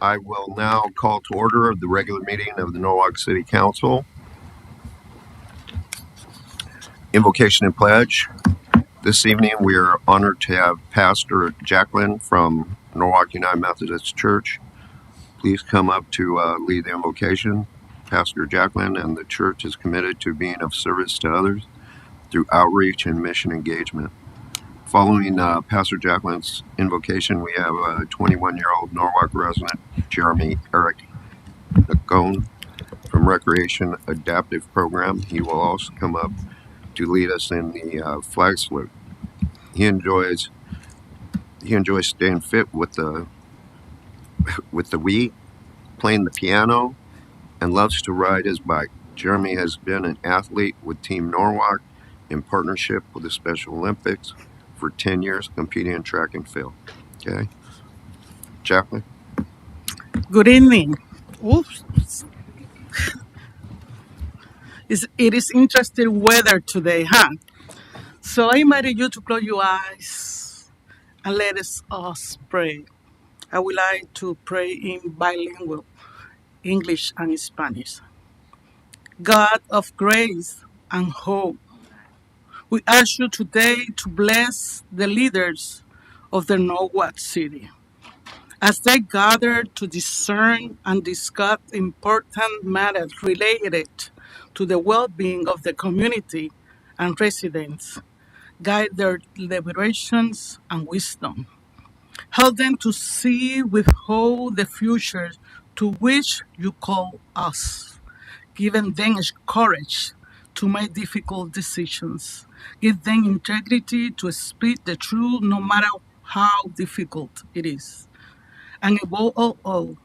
I will now call to order the regular meeting of the Norwalk City Council. Invocation and pledge. This evening we are honored to have Pastor Jacqueline from Norwalk United Methodist Church. Please come up to lead the invocation. Pastor Jacqueline and the church is committed to being of service to others through outreach and mission engagement. Following Pastor Jacqueline's invocation, we have a 21-year-old Norwalk resident, Jeremy Eric Nagone, from Recreation Adaptive Program. He will also come up to lead us in the flag salute. He enjoys staying fit with the Wii, playing the piano, and loves to ride his bike. Jeremy has been an athlete with Team Norwalk in partnership with the Special Olympics for 10 years, competing in track and field. Okay, Jacqueline. Good evening. Oops. It is interesting weather today, huh? So I invite you to close your eyes and let us pray. I would like to pray in bilingual, English and Spanish. God of grace and hope, we ask you today to bless the leaders of the Norwalk City as they gather to discern and discuss important matters related to the well-being of the community and residents. Guide their deliberations and wisdom. Help them to see with hope the future to which you call us, giving them courage to make difficult decisions. Give them integrity to speak the truth no matter how difficult it is. And above all,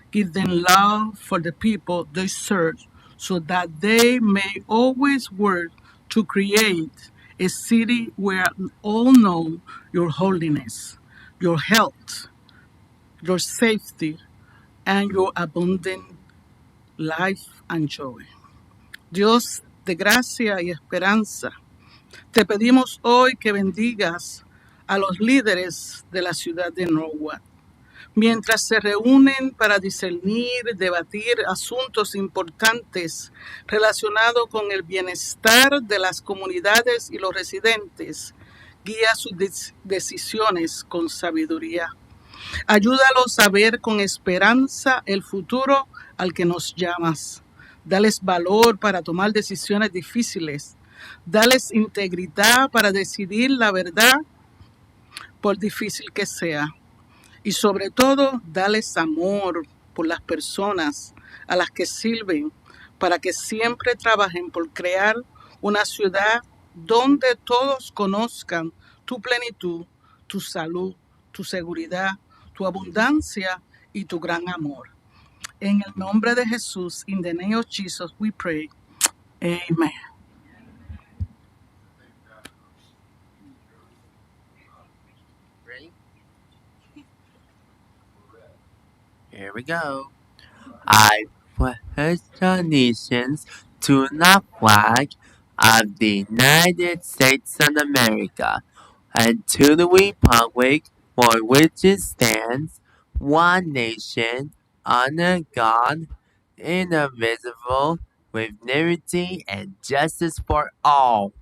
give them love for the people they serve so that they may always work to create a city where all know your holiness, your health, your safety, and your abundant life and joy. Dios de gracia y esperanza, te pedimos hoy que bendigas a los líderes de la ciudad de Norwalk mientras se reúnen para discernir, debatir asuntos importantes relacionados con el bienestar de las comunidades y los residentes. Guía sus decisiones con sabiduría. Ayúdalos a ver con esperanza el futuro al que nos llamas. Dales valor para tomar decisiones difíciles. Dales integridad para decidir la verdad, por difícil que sea. Y sobre todo, dales amor por las personas a las que sirven, para que siempre trabajen por crear una ciudad donde todos conozcan tu plenitud, tu salud, tu seguridad, tu abundancia y tu gran amor. En el nombre de Jesús, in the name of Jesus, we pray. Amen. Ready? Here we go. I pledge allegiance to the flag of the United States of America and to the republic for which it stands, one nation, under God, indivisible, with liberty and justice for all.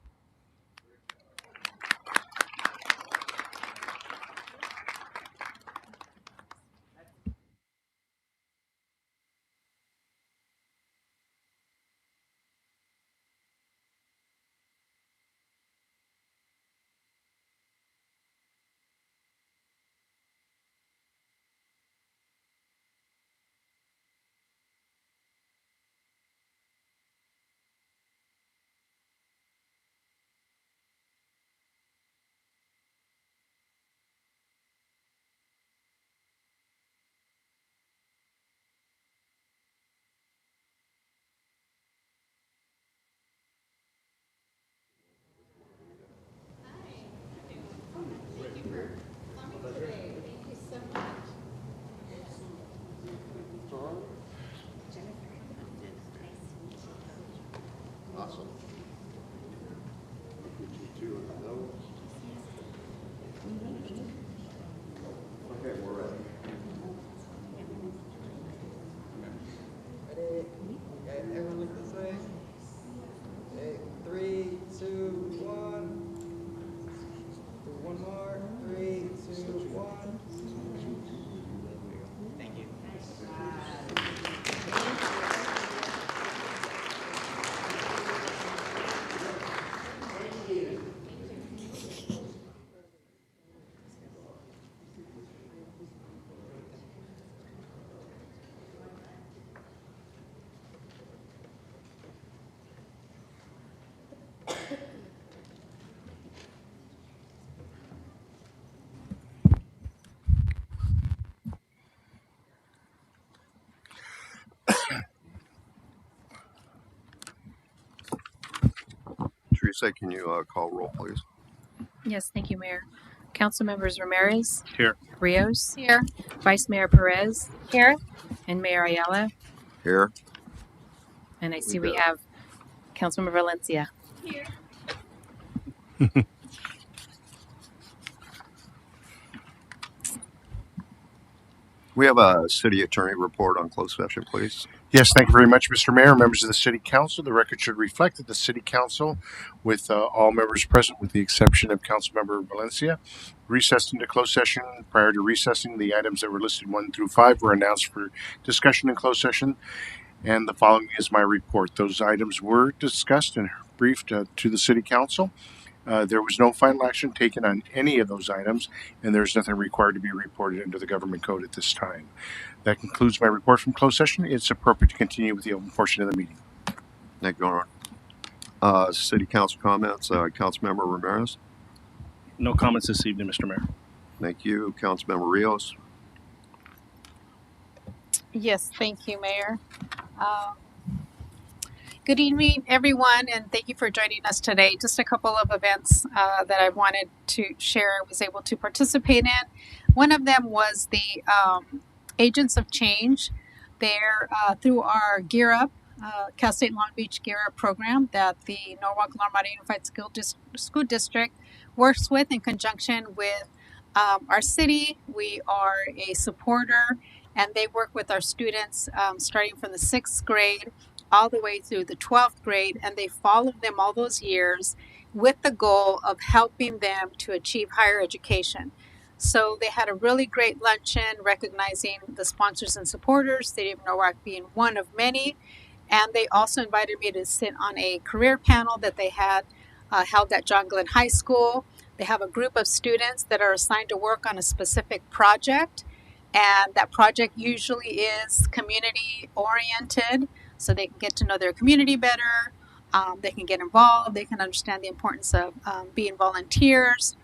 Awesome. Okay, we're ready. Teresa, can you call roll, please? Yes, thank you, Mayor. Council members Ramirez. Here. Rios. Here. Vice Mayor Perez. Here. And Mayor Ayala. Here. And I see We we got- have Councilmember Valencia. Here. We have a city attorney report on closed session, please. Yes, thank you very much, Mr. Mayor. Members of the City Council, the record should reflect that the City Council, with all members present with the exception of Councilmember Valencia, recessed into closed session. Prior to recessing, the items that were listed 1 through 5 were announced for discussion in closed session, and the following is my report. Those items were discussed and briefed to the City Council. There was no final action taken on any of those items, and there's nothing required to be reported under the government code at this time. That concludes my report from closed session. It's appropriate to continue with the open portion of the meeting. Thank you, Aaron. City council comments. Councilmember Ramirez. No comments this evening, Mr. Mayor. Thank you. Councilmember Rios. Yes, thank you, Mayor. Good evening, everyone, and thank you for joining us today. Just a couple of events that I wanted to share, I was able to participate in. One of them was the Agents of Change. They're through our Gear Up, Cal State Long Beach Gear Up program that the Norwalk Lombardi Unified School District works with in conjunction with our city. We are a supporter, and they work with our students starting from the 6th grade all the way through the 12th grade, and they followed them all those years with the goal of helping them to achieve higher education. So they had a really great luncheon recognizing the sponsors and supporters, City of Norwalk being one of many, and they also invited me to sit on a career panel that they had held at John Glenn High School. They have a group of students that are assigned to work on a specific project, and that project usually is community oriented, so they can get to know their community better. They can get involved. They can understand the importance of being volunteers.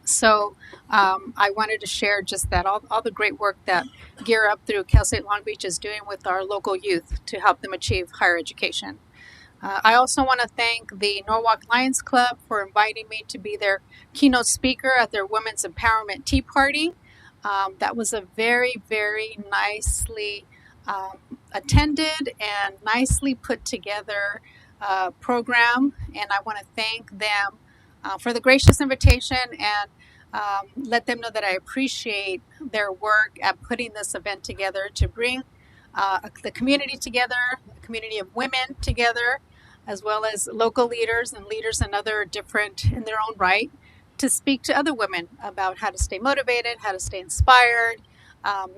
So I wanted to share just that, all the great work that Gear Up through Cal State Long Beach is doing with our local youth to help them achieve higher education. I also want to thank the Norwalk Lions Club for inviting me to be their keynote speaker at their Women's Empowerment Tea Party. That was a very, very nicely attended and nicely put together program, and I want to thank them for the gracious invitation and let them know that I appreciate their work at putting this event together to bring the community together, the community of women together, as well as local leaders and leaders in other different in their own right, to speak to other women about how to stay motivated, how to stay inspired,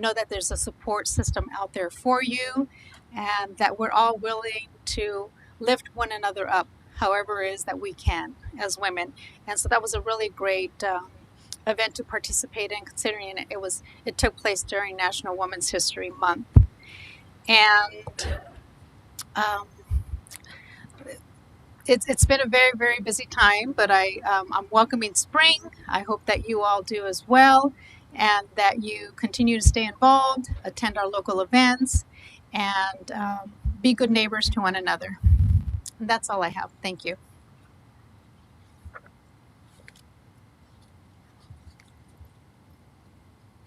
know that there's a support system out there for you, and that we're all willing to lift one another up however it is that we can as women. And so that was a really great event to participate in, considering it took place during National Women's History Month. And it's been a very, very busy time, but I'm welcoming spring. I hope that you all do as well, and that you continue to stay involved, attend our local events, and be good neighbors to one another. And that's all I have. Thank you.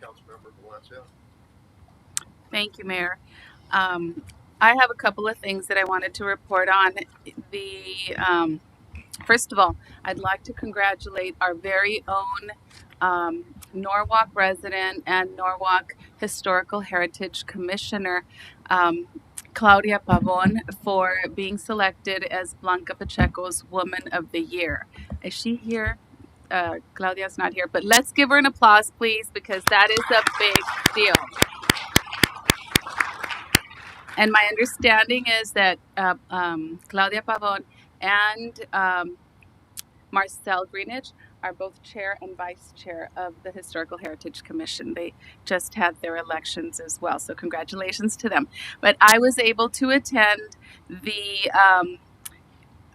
Councilmember Valencia. Thank you, Mayor. I have a couple of things that I wanted to report on. First of all, I'd like to congratulate our very own Norwalk resident and Norwalk Historical Heritage Commissioner, Claudia Pavon, for being selected as Blanca Pacheco's Woman of the Year. Is she here? Claudia's not here, but let's give her an applause, please, because that is a big deal. And my understanding is that Claudia Pavon and Marcel Greenidge are both chair and vice chair of the Historical Heritage Commission. They just had their elections as well, so congratulations to them. But I was able to attend the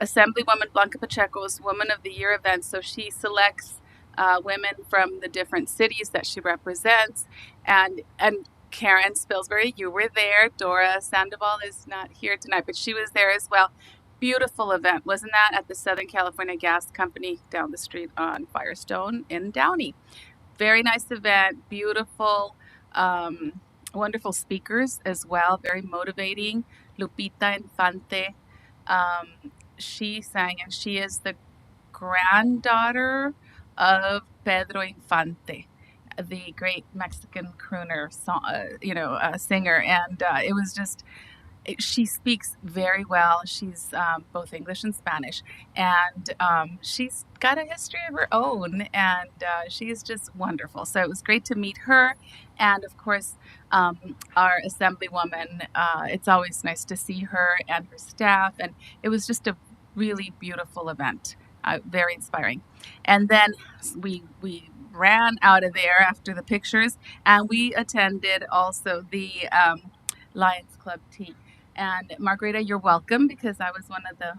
Assemblywoman Blanca Pacheco's Woman of the Year event, so she selects women from the different cities that she represents, and Karen Spilsbury, you were there. Dora Sandoval is not here tonight, but she was there as well. Beautiful event, wasn't that, at the Southern California Gas Company down the street on Firestone in Downey? Very nice event, beautiful, um, wonderful speakers as well, very motivating. Lupita Infante, she sang, and she is the granddaughter of Pedro Infante, the great Mexican crooner, singer, and it was just she speaks very well. She's both English and Spanish, and she's got a history of her own, and she is just wonderful. So it was great to meet her, and of course, our assemblywoman. It's always nice to see her and her staff, and it was just a really beautiful event. Very inspiring. And then we ran out of there after the pictures, and we attended also the Lions Club tea. And Margarita, you're welcome, because I was one of the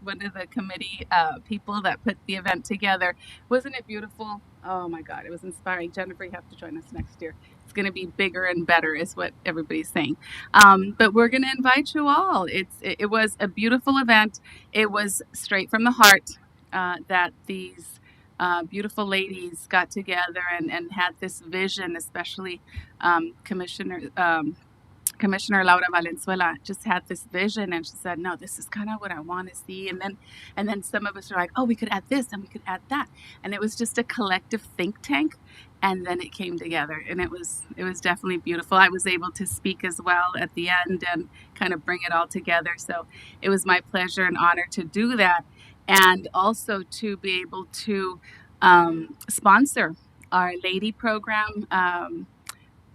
one of the committee people that put the event together. Wasn't it beautiful? Oh my God, it was inspiring. Jennifer, you have to join us next year. It's going to be bigger and better, is what everybody's saying. But we're going to invite you all. It was a beautiful event. It was straight from the heart that these beautiful ladies got together and had this vision, especially Commissioner. Commissioner Laura Valenzuela just had this vision, and she said, "No, this is kind of what I want to see." And then some of us were like, "Oh, we could add this and we could add that," and it was just a collective think tank. And then it came together, and it was definitely beautiful. I was able to speak as well at the end and kind of bring it all together. So it was my pleasure and honor to do that, and also to be able to sponsor our lady program.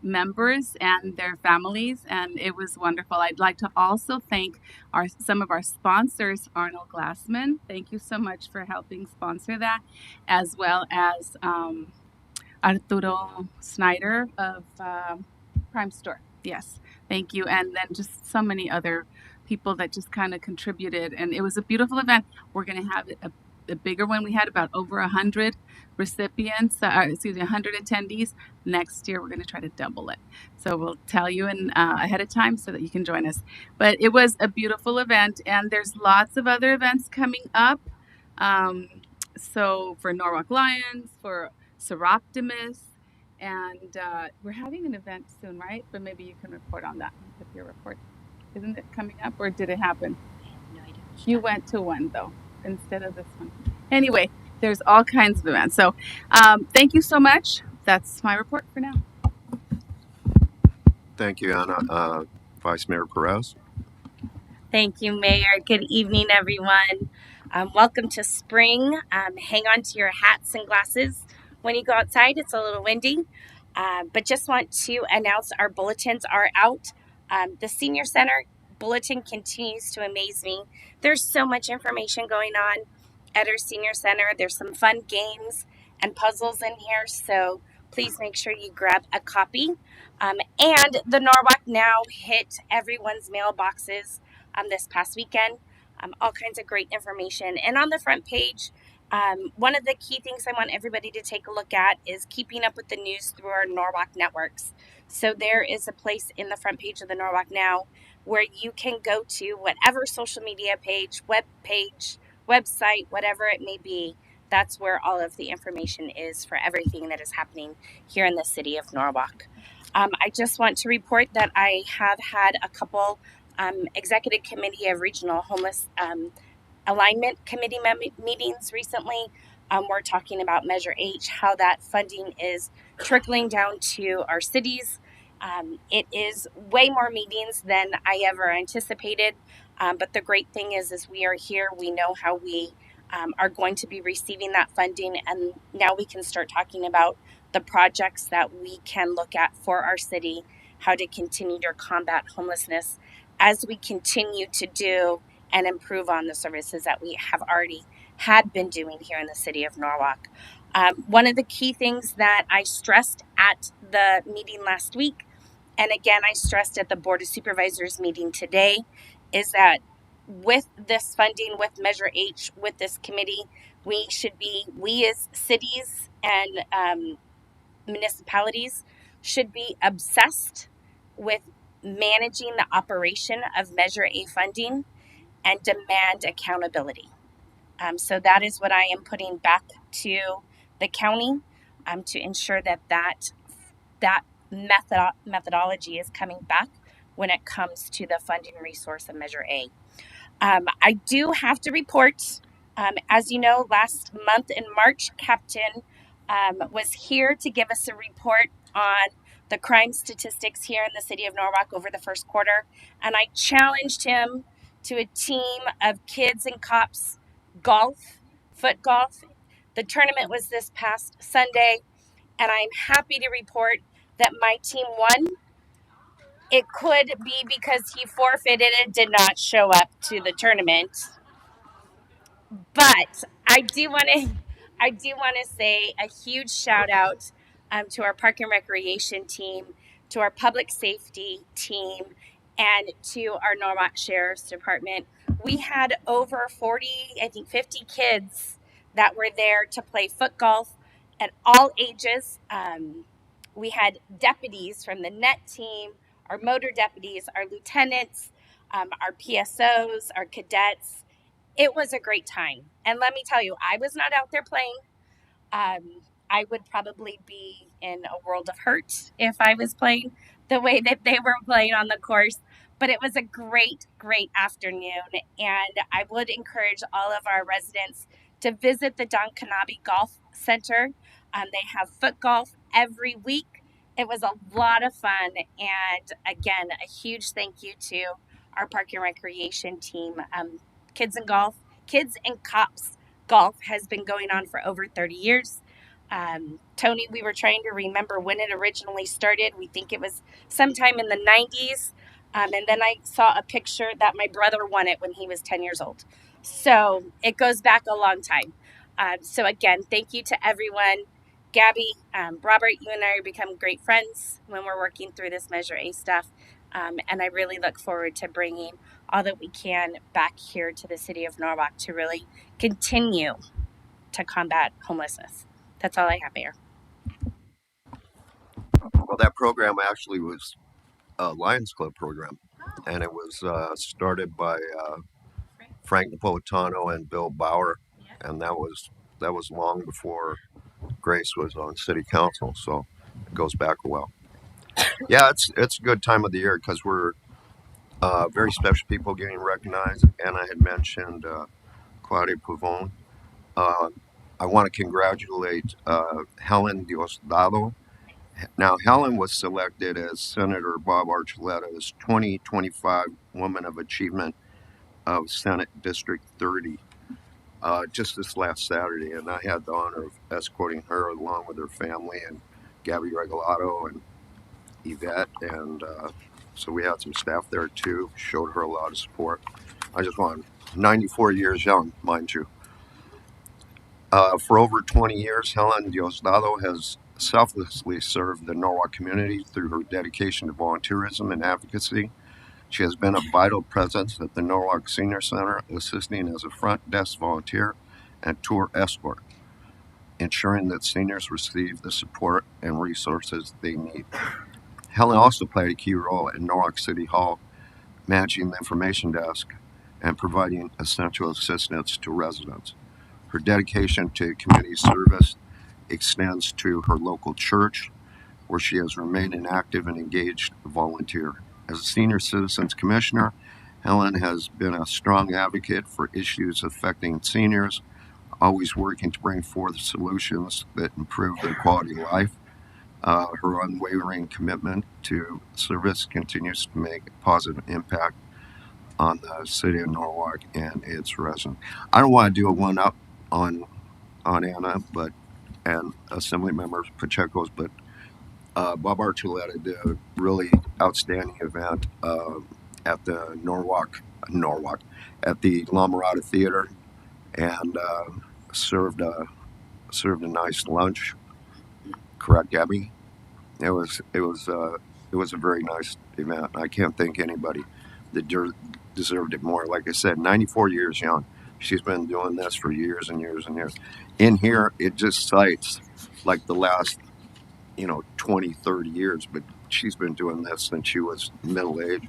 Members and their families, and it was wonderful. I'd like to also thank some of our sponsors. Arnold Glassman, thank you so much for helping sponsor that, as well as Arturo Snyder of Prime Store. Yes, thank you. And then just so many other people that just kind of contributed, and it was a beautiful event. We're going to have a bigger one. We had about over 100 recipients, 100 attendees. Next year, we're going to try to double it. So we'll tell you ahead of time so that you can join us. But it was a beautiful event, and there's lots of other events coming up. So for Norwalk Lions, for Seroptimus, and we're having an event soon, right? But maybe you can report on that with your report. Isn't it coming up, or did it happen? No idea. You went to one, though, instead of this one. Anyway, there's all kinds of events. So thank you so much. That's my report for now. Thank you, Anna. Vice Mayor Perez. Thank you, Mayor. Good evening, everyone. Welcome to spring. Hang on to your hats and glasses when you go outside. It's a little windy, but just want to announce our bulletins are out. The Senior Center bulletin continues to amaze me. There's so much information going on at our Senior Center. There's some fun games and puzzles in here, so please make sure you grab a copy. And the Norwalk Now hit everyone's mailboxes this past weekend. All kinds of great information. And on the front page, one of the key things I want everybody to take a look at is keeping up with the news through our Norwalk networks. So there is a place in the front page of the Norwalk Now where you can go to whatever social media page, web page, website, whatever it may be. That's where all of the information is for everything that is happening here in the city of Norwalk. I just want to report that I have had a couple executive committee of regional homeless alignment committee meetings recently. We're talking about Measure H, how that funding is trickling down to our cities. It is way more meetings than I ever anticipated. But the great thing is we are here. We know how we are going to be receiving that funding. And now we can start talking about the projects that we can look at for our city, how to continue to combat homelessness as we continue to do and improve on the services that we have already had been doing here in the city of Norwalk. One of the key things that I stressed at the meeting last week, and again, I stressed at the Board of Supervisors meeting today, is that with this funding, with Measure H, with this committee, we as cities and municipalities should be obsessed with managing the operation of Measure A funding and demand accountability. So that is what I am putting back to the county to ensure that methodology is coming back when it comes to the funding resource of Measure A. I do have to report, as you know, last month in March, Captain was here to give us a report on the crime statistics here in the city of Norwalk over the first quarter. And I challenged him to a team of kids and cops golf, foot golf. The tournament was this past Sunday, and I'm happy to report that my team won. It could be because he forfeited and did not show up to the tournament. But I do want to say a huge shout out to our park and recreation team, to our public safety team, and to our Norwalk Sheriff's Department. We had over 40, I think 50 kids that were there to play foot golf at all ages. We had deputies from the net team, our motor deputies, our lieutenants, our PSOs, our cadets. It was a great time. And let me tell you, I was not out there playing. I would probably be in a world of hurt if I was playing the way that they were playing on the course. But it was a great, great afternoon. And I would encourage all of our residents to visit the Don Kanabe Golf Center. They have foot golf every week. It was a lot of fun. And again, a huge thank you to our park and recreation team. Kids and Cops golf has been going on for over 30 years. Tony, we were trying to remember when it originally started. We think it was sometime in the 90s. And then I saw a picture that my brother won it when he was 10 years old. So it goes back a long time. So again, thank you to everyone. Gabby, Robert, you and I are become great friends when we're working through this Measure A stuff. And I really look forward to bringing all that we can back here to the city of Norwalk to really continue to combat homelessness. That's all I have, Mayor. Well, that program actually was a Lions Club program, and it was started by Frank Napolitano and Bill Bauer, and that was long before Grace was on city council, so it goes back a while. Yeah, it's a good time of the year because we're very special people getting recognized, and I had mentioned Claudia Pavone. I want to congratulate Helen Diosdado. Now, Helen was selected as Senator Bob Archuleta's 2025 Woman of Achievement of Senate District 30 just this last Saturday, and I had the honor of escorting her along with her family and Gabby Regalado and Yvette, and so we had some staff there too, showed her a lot of support. I just want 94 years young, mind you. For over 20 years, Helen Diosdado has selflessly served the Norwalk community through her dedication to volunteerism and advocacy. She has been a vital presence at the Norwalk Senior Center, assisting as a front desk volunteer and tour escort, ensuring that seniors receive the support and resources they need. Helen also played a key role in Norwalk City Hall, managing the information desk and providing essential assistance to residents. Her dedication to community service extends to her local church, where she has remained an active and engaged volunteer. As a senior citizens commissioner, Helen has been a strong advocate for issues affecting seniors, always working to bring forth solutions that improve their quality of life. Her unwavering commitment to service continues to make a positive impact on the city of Norwalk and its residents. I don't want to do a one-up on Anna, and Assembly Member Pacheco's, but Bob Archuleta did a really outstanding event at the Norwalk, at the La Mirada Theater, and served a nice lunch. Correct, Gabby? It was a very nice event. I can't thank anybody that deserved it more. Like I said, 94 years young. She's been doing this for years and years and years. In here, it just cites like the last 20, 30 years, but she's been doing this since she was middle-aged.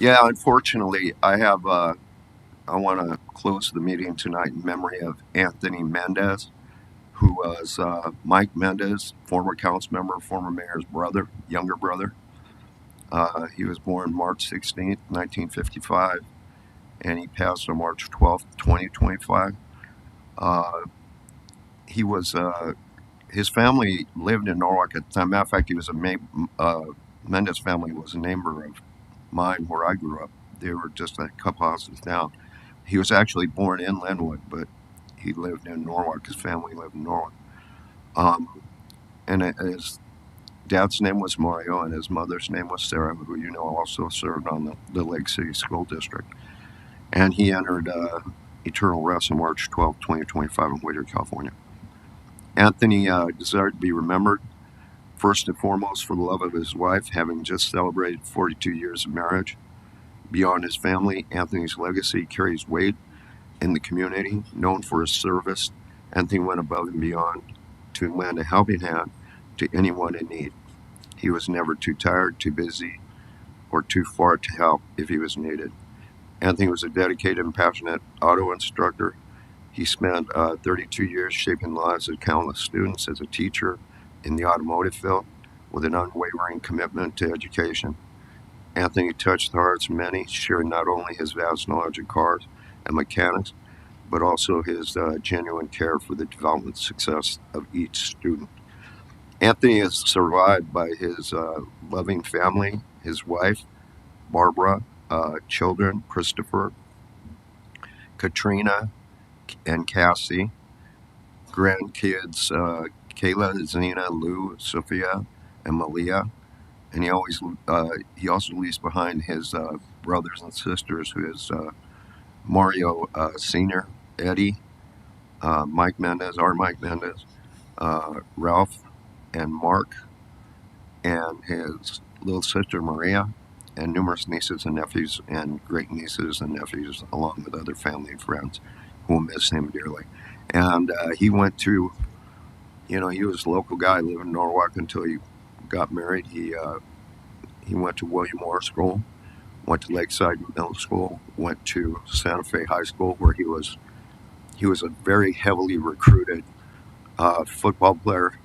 Yeah, unfortunately, I want to close the meeting tonight in memory of Anthony Mendez, who was Mike Mendez, former council member, former mayor's brother, younger brother. He was born March 16th, 1955, and he passed on March 12th, 2025. Uh, he was his family lived in Norwalk at the time. Matter of fact, he was Mendez family was a neighbor of mine where I grew up. They were just a couple houses down. He was actually born in Linwood, but he lived in Norwalk. His family lived in Norwalk. And his dad's name was Mario, and his mother's name was Sarah, who also served on the Lake City School District. And he entered eternal rest on March 12th, 2025 in Whittier, California. Anthony desired to be remembered first and foremost for the love of his wife, having just celebrated 42 years of marriage. Beyond his family, Anthony's legacy carries weight in the community. Known for his service, Anthony went above and beyond to lend a helping hand to anyone in need. He was never too tired, too busy, or too far to help if he was needed. Anthony was a dedicated and passionate auto instructor. He spent 32 years shaping the lives of countless students as a teacher in the automotive field with an unwavering commitment to education. Anthony touched the hearts of many, sharing not only his vast knowledge of cars and mechanics, but also his genuine care for the development success of each student. Anthony is survived by his loving family, his wife, Barbara, children, Christopher, Katrina, and Cassie, grandkids, Kayla, Zena, Lou, Sophia, and Malia. And he also leaves behind his brothers and sisters, who is Mario Sr., Eddie, Mike Mendez, Ralph, and Mark, and his little sister Maria, and numerous nieces and nephews and great nieces and nephews, along with other family and friends who will miss him dearly. And he went to, he was a local guy, living in Norwalk until he got married. He went to William Morris School, went to Lakeside Middle School, went to Santa Fe High School, where he was a very heavily recruited football player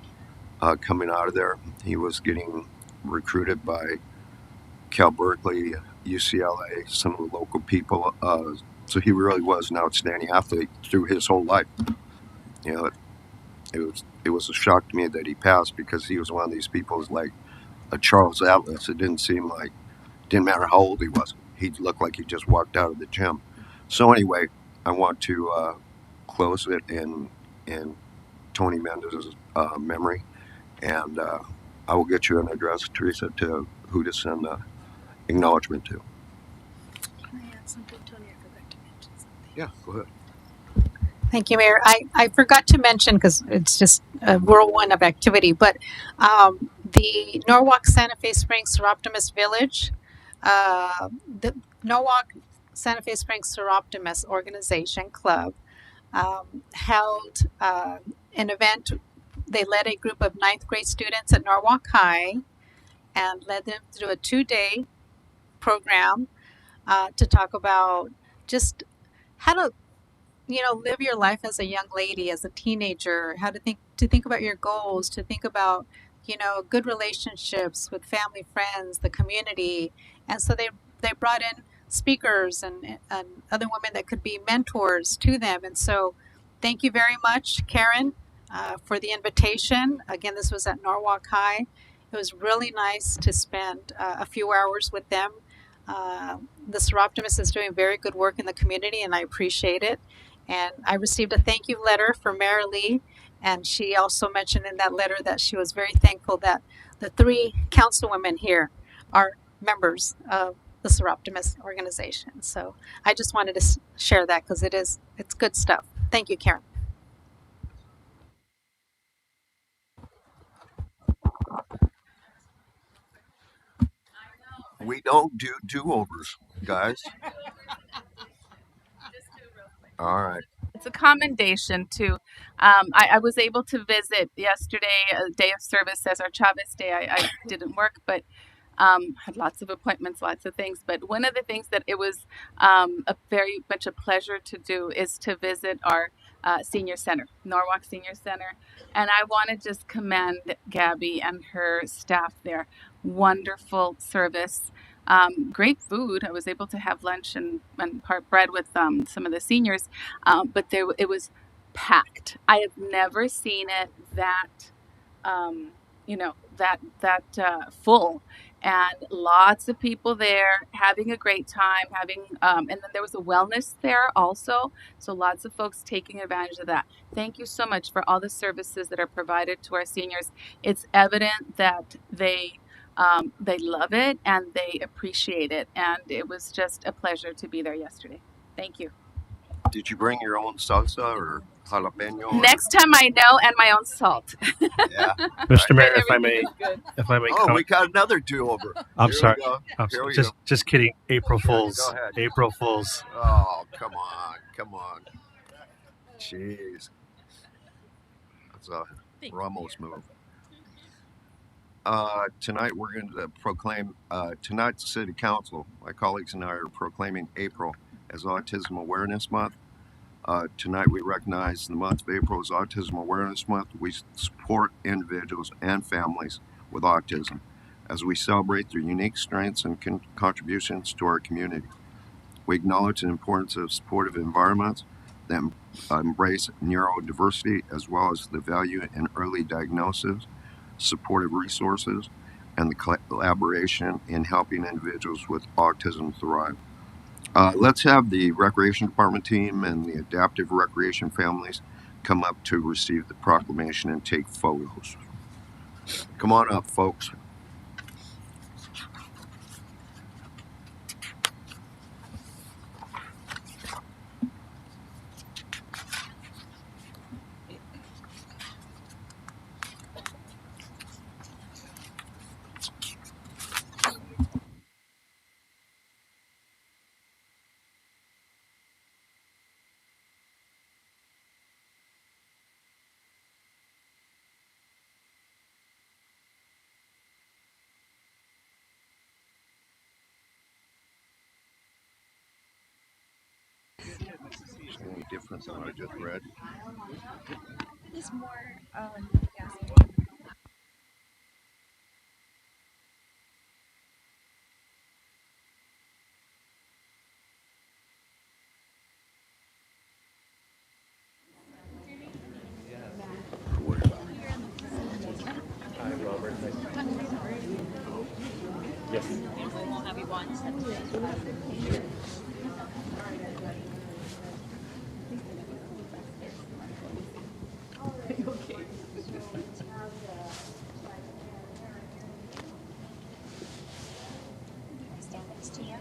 coming out of there. He was getting recruited by Cal Berkeley, UCLA, some of the local people. So he really was an outstanding athlete through his whole life. It was a shock to me that he passed, because he was one of these people who's like a Charles Atlas. It didn't matter how old he was. He looked like he just walked out of the gym. So anyway, I want to close it in Tony Mendez's memory, and I will get you an address, Teresa, to who to send the acknowledgement to. Can I add something, Tony? I forgot to mention something. Yeah, go ahead. Thank you, Mayor. I forgot to mention, because it's just a whirlwind of activity, but the Norwalk Santa Fe Springs Seroptimus Village, the Norwalk Santa Fe Springs Seroptimus Organization Club held an event. They led a group of ninth grade students at Norwalk High and led them through a 2-day program to talk about just how to live your life as a young lady, as a teenager, how to think about your goals, to think about good relationships with family, friends, the community. And so they brought in speakers and other women that could be mentors to them. And so thank you very much, Karen, for the invitation. Again, this was at Norwalk High. It was really nice to spend a few hours with them. The Seroptimus is doing very good work in the community, and I appreciate it. And I received a thank you letter from Mary Lee, and she also mentioned in that letter that she was very thankful that the 3 councilwomen here are members of the Seroptimus organization. So I just wanted to share that, because it's good stuff. Thank you, Karen. We don't do do-overs, guys. All right. It's a commendation to. I was able to visit yesterday, a day of service, Cesar Chavez Day. I didn't work, but Had lots of appointments, lots of things. But one of the things that it was a very much a pleasure to do is to visit our senior center, Norwalk Senior Center. And I want to just commend Gabby and her staff there. Wonderful service. Great food. I was able to have lunch and part bread with some of the seniors, but it was packed. I have never seen it that full, and lots of people there having a great time, having and then there was a wellness there also, so lots of folks taking advantage of that. Thank you so much for all the services that are provided to our seniors. It's evident that they love it and they appreciate it, and it was just a pleasure to be there yesterday. Thank you. Did you bring your own salsa or jalapeno? Next time I know, and my own salt. Yeah. Mr. Mayor, Everything is good. if I may Oh, comment. we got another two over. I'm Here sorry. we go. I'm Here sorry. we Just kidding. April Sure, Fools. go ahead. April Fools. Oh, come on. Jeez. That's a Ramos move. Tonight we're going to proclaim, tonight's City Council, my colleagues and I are proclaiming April as Autism Awareness Month. Tonight we recognize the month of April as Autism Awareness Month. We support individuals and families with autism as we celebrate their unique strengths and contributions to our community. We acknowledge the importance of supportive environments that embrace neurodiversity, as well as the value in early diagnosis, supportive resources, and the collaboration in helping individuals with autism thrive. Let's have the Recreation Department team and the Adaptive Recreation families come up to receive the proclamation and take photos. Come on up, folks. Any difference than what I just read? It's more, yes. Stand next to you.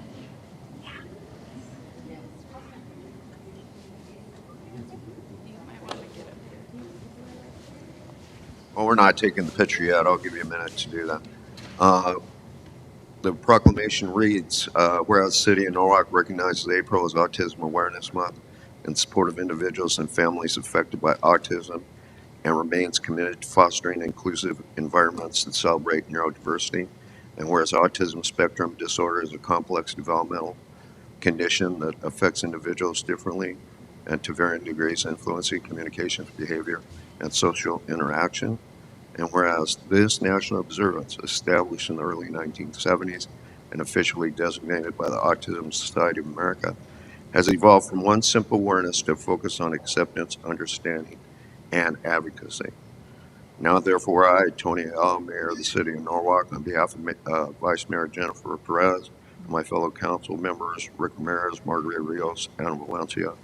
Well, we're not taking the picture yet. I'll give you a minute to do that. The proclamation reads, whereas the City of Norwalk recognizes April as Autism Awareness Month in support of individuals and families affected by autism and remains committed to fostering inclusive environments that celebrate neurodiversity. And whereas autism spectrum disorder is a complex developmental condition that affects individuals differently and to varying degrees, influencing communication, behavior, and social interaction. And whereas this national observance, established in the early 1970s and officially designated by the Autism Society of America, has evolved from one simple awareness to focus on acceptance, understanding, and advocacy. Now, therefore, I, Tony L., Mayor of the City of Norwalk, on behalf of Vice Mayor Jennifer Perez, and my fellow council members, Rick Ramirez, Margarita Rios, and Valencia,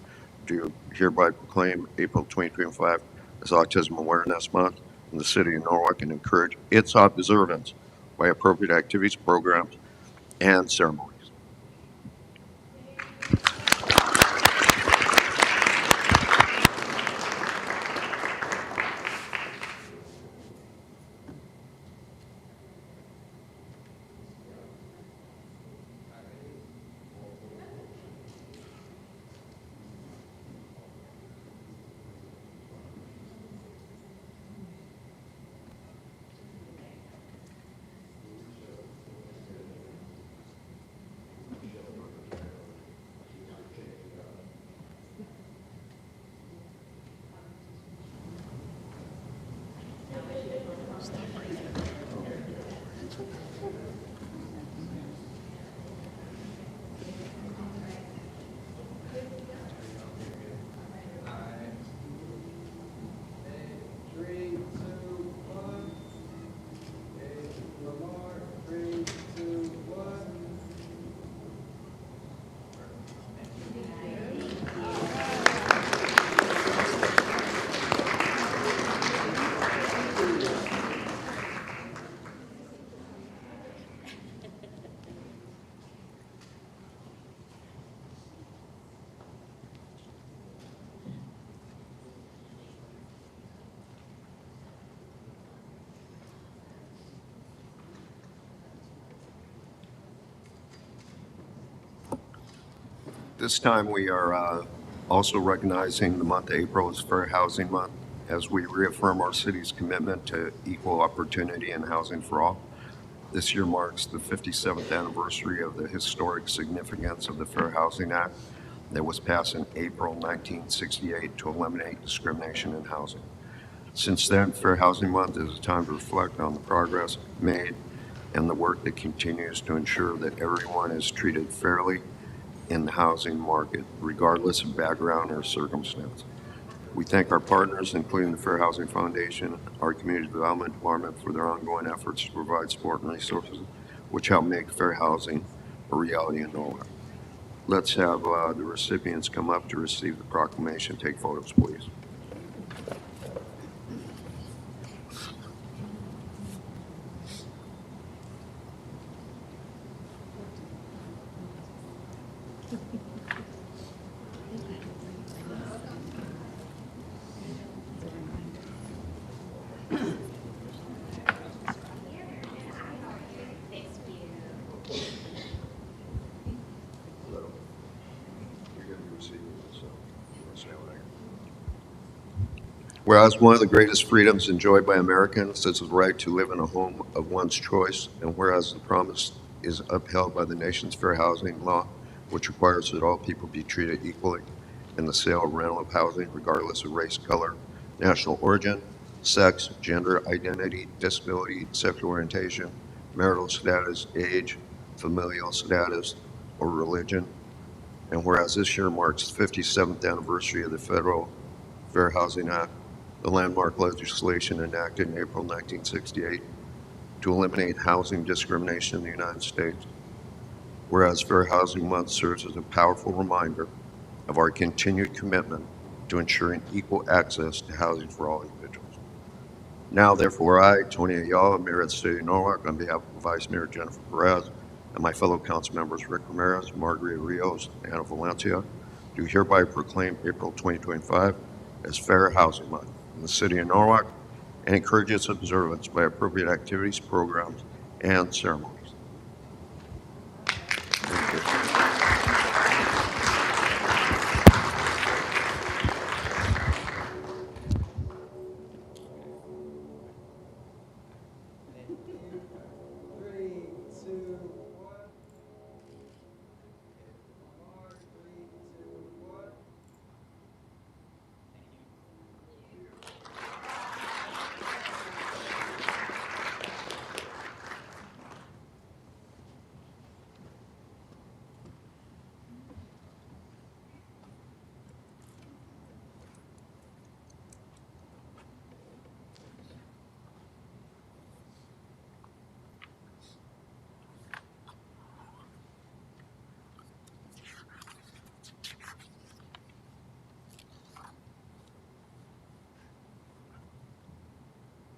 do hereby proclaim April 2025 as Autism Awareness Month in the City of Norwalk and encourage its observance by appropriate activities, programs, and ceremonies. This time we are also recognizing the month of April as Fair Housing Month as we reaffirm our city's commitment to equal opportunity and housing for all. This year marks the 57th anniversary of the historic significance of the Fair Housing Act that was passed in April 1968 to eliminate discrimination in housing. Since then, Fair Housing Month is a time to reflect on the progress made and the work that continues to ensure that everyone is treated fairly in the housing market, regardless of background or circumstance. We thank our partners, including the Fair Housing Foundation, our Community Development Department, for their ongoing efforts to provide support and resources which help make fair housing a reality in Norwalk. Let's have the recipients come up to receive the proclamation. Take photos, please. Whereas one of the greatest freedoms enjoyed by Americans is the right to live in a home of one's choice, and whereas the promise is upheld by the nation's fair housing law, which requires that all people be treated equally in the sale or rental of housing, regardless of race, color, national origin, sex, gender identity, disability, sexual orientation, marital status, age, familial status, or religion. And whereas this year marks the 57th anniversary of the Federal Fair Housing Act, the landmark legislation enacted in April 1968 to eliminate housing discrimination in the United States. Whereas Fair Housing Month serves as a powerful reminder of our continued commitment to ensuring equal access to housing for all individuals. Now, therefore, I, Tony Ayala, Mayor of the City of Norwalk, on behalf of Vice Mayor Jennifer Perez and my fellow council members Rick Ramirez, Margarita Rios, and Ana Valencia, do hereby proclaim April 2025 as Fair Housing Month in the City of Norwalk and encourage its observance by appropriate activities, programs, and ceremonies.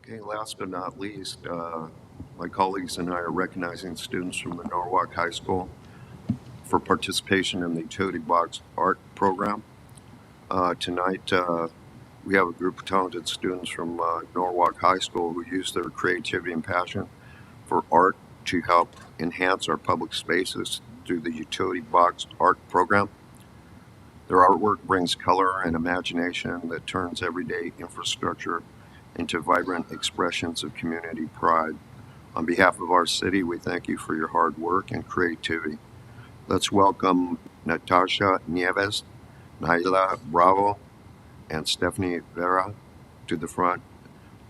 Okay, last but not least, my colleagues and I are recognizing students from the Norwalk High School for participation in the Utility Box Art Program. Tonight, we have a group of talented students from Norwalk High School who use their creativity and passion for art to help enhance our public spaces through the Utility Box Art Program. Their artwork brings color and imagination that turns everyday infrastructure into vibrant expressions of community pride. On behalf of our city, we thank you for your hard work and creativity. Let's welcome Natasha Nieves, Naila Bravo, and Stephanie Vera to the front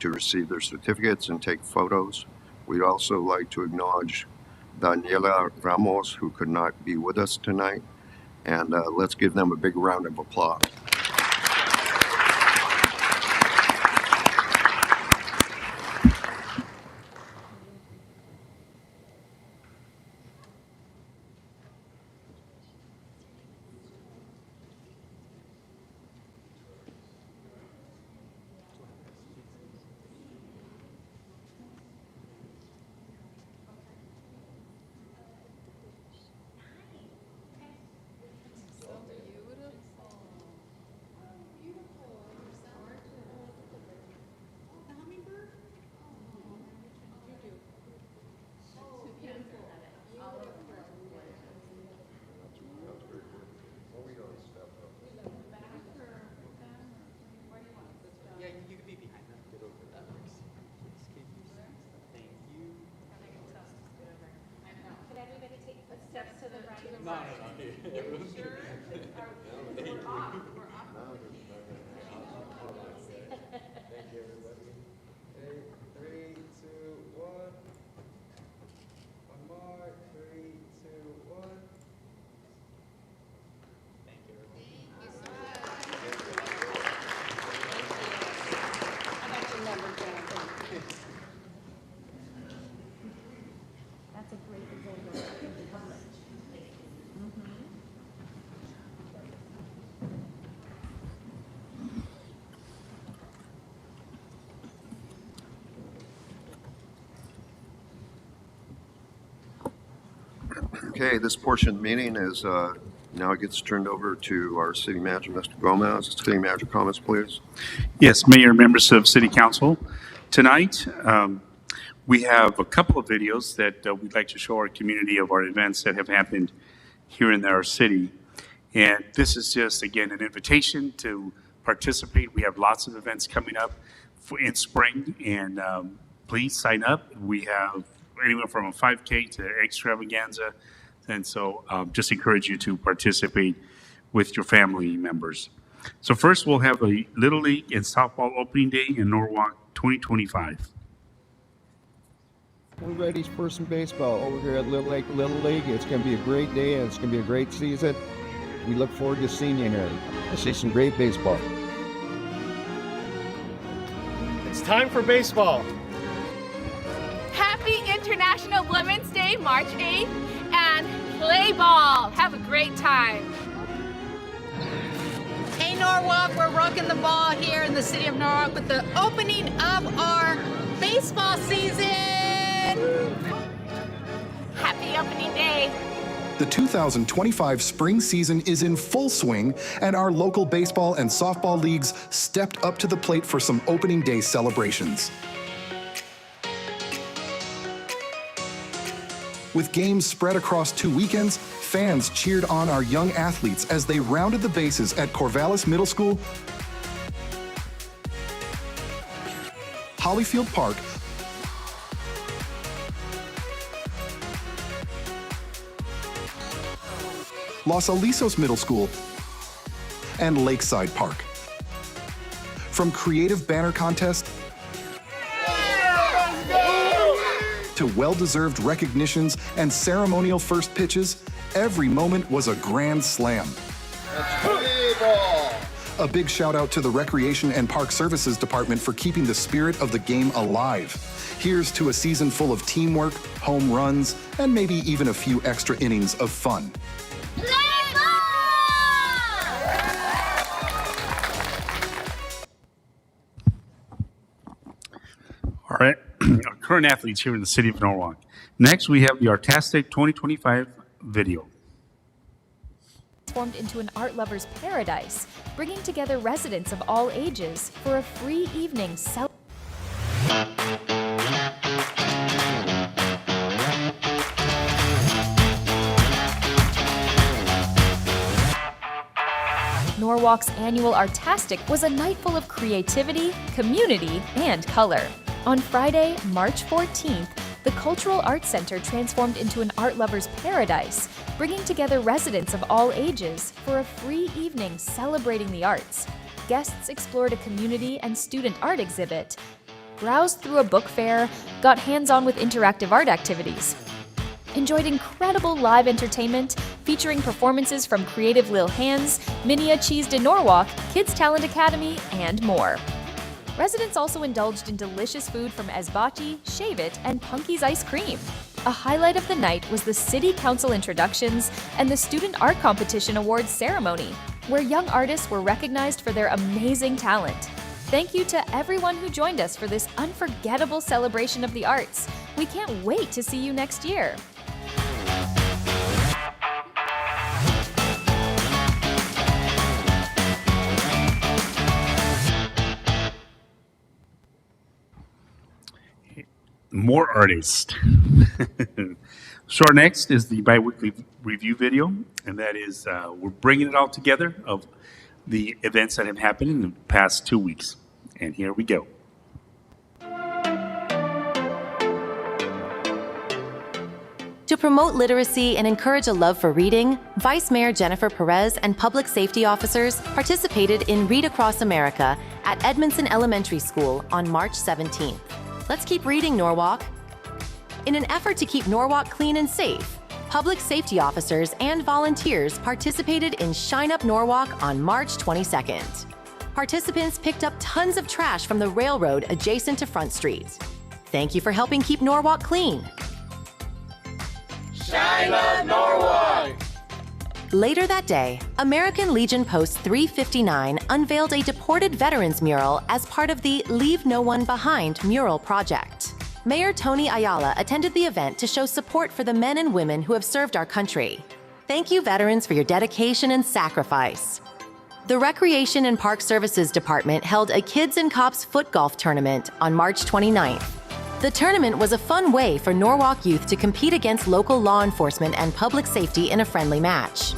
to receive their certificates and take photos. We'd also like to acknowledge Daniela Ramos, who could not be with us tonight, and let's give them a big round of applause. Okay, this portion of the meeting is now it gets turned over to our city manager, Mr. Gomez. City manager comments, please. Yes, Mayor, members of City Council. Tonight, we have a couple of videos that we'd like to show our community of our events that have happened here in our city. And this is just, again, an invitation to participate. We have lots of events coming up in spring, and please sign up. We have anywhere from a 5K to extravaganza. And so just encourage you to participate with your family members. So first, we'll have a Little League and Softball Opening Day in Norwalk 2025. We're ready for some baseball over here at Little League. It's going to be a great day and it's going to be a great season. We look forward to seeing you here. Let's see some great baseball. It's time for baseball. Happy International Women's Day, March 8th, and play ball. Have a great time. Hey Norwalk, we're rocking the ball here in the city of Norwalk with the opening of our baseball season. Happy opening day. The 2025 spring season is in full swing, and our local baseball and softball leagues stepped up to the plate for some opening day celebrations. With games spread across 2 weekends, fans cheered on our young athletes as they rounded the bases at Corvallis Middle School, Hollyfield Park, Los Alisos Middle School, and Lakeside Park. From creative banner contest to well-deserved recognitions and ceremonial first pitches, every moment was a grand slam. A big shout out to the Recreation and Park Services Department for keeping the spirit of the game alive. Here's to a season full of teamwork, home runs, and maybe even a few extra innings of fun. All right, our current athletes here in the city of Norwalk. Next, we have the Artastic 2025 video. Formed into an art lover's paradise, bringing together residents of all ages for a free evening Norwalk's annual Artastic was a night full of creativity, community, and color. On Friday, March 14th, the Cultural Arts Center transformed into an art lover's paradise, bringing together residents of all ages for a free evening celebrating the arts. Guests explored a community and student art exhibit, browsed through a book fair, got hands-on with interactive art activities, enjoyed incredible live entertainment featuring performances from Creative Lil Hands, Minia Cheesed in Norwalk, Kids Talent Academy, and more. Residents also indulged in delicious food from Esbachi, Shave It, and Punky's Ice Cream. A highlight of the night was the City Council introductions and the Student Art Competition Awards ceremony, where young artists were recognized for their amazing talent. Thank you to everyone who joined us for this unforgettable celebration of the arts. We can't wait to see you next year. More artists. So our next is the bi-weekly review video, and that is we're bringing it all together of the events that have happened in the past 2 weeks. And here we go. To promote literacy and encourage a love for reading, Vice Mayor Jennifer Perez and public safety officers participated in Read Across America at Edmondson Elementary School on March 17th. Let's keep reading, Norwalk. In an effort to keep Norwalk clean and safe, public safety officers and volunteers participated in Shine Up Norwalk on March 22nd. Participants picked up tons of trash from the railroad adjacent to Front Street. Thank you for helping keep Norwalk clean. Shine Up Norwalk! Later that day, American Legion Post 359 unveiled a deported veterans mural as part of the Leave No One Behind mural project. Mayor Tony Ayala attended the event to show support for the men and women who have served our country. Thank you, veterans, for your dedication and sacrifice. The Recreation and Park Services Department held a Kids and Cops foot golf tournament on March 29th. The tournament was a fun way for Norwalk youth to compete against local law enforcement and public safety in a friendly match.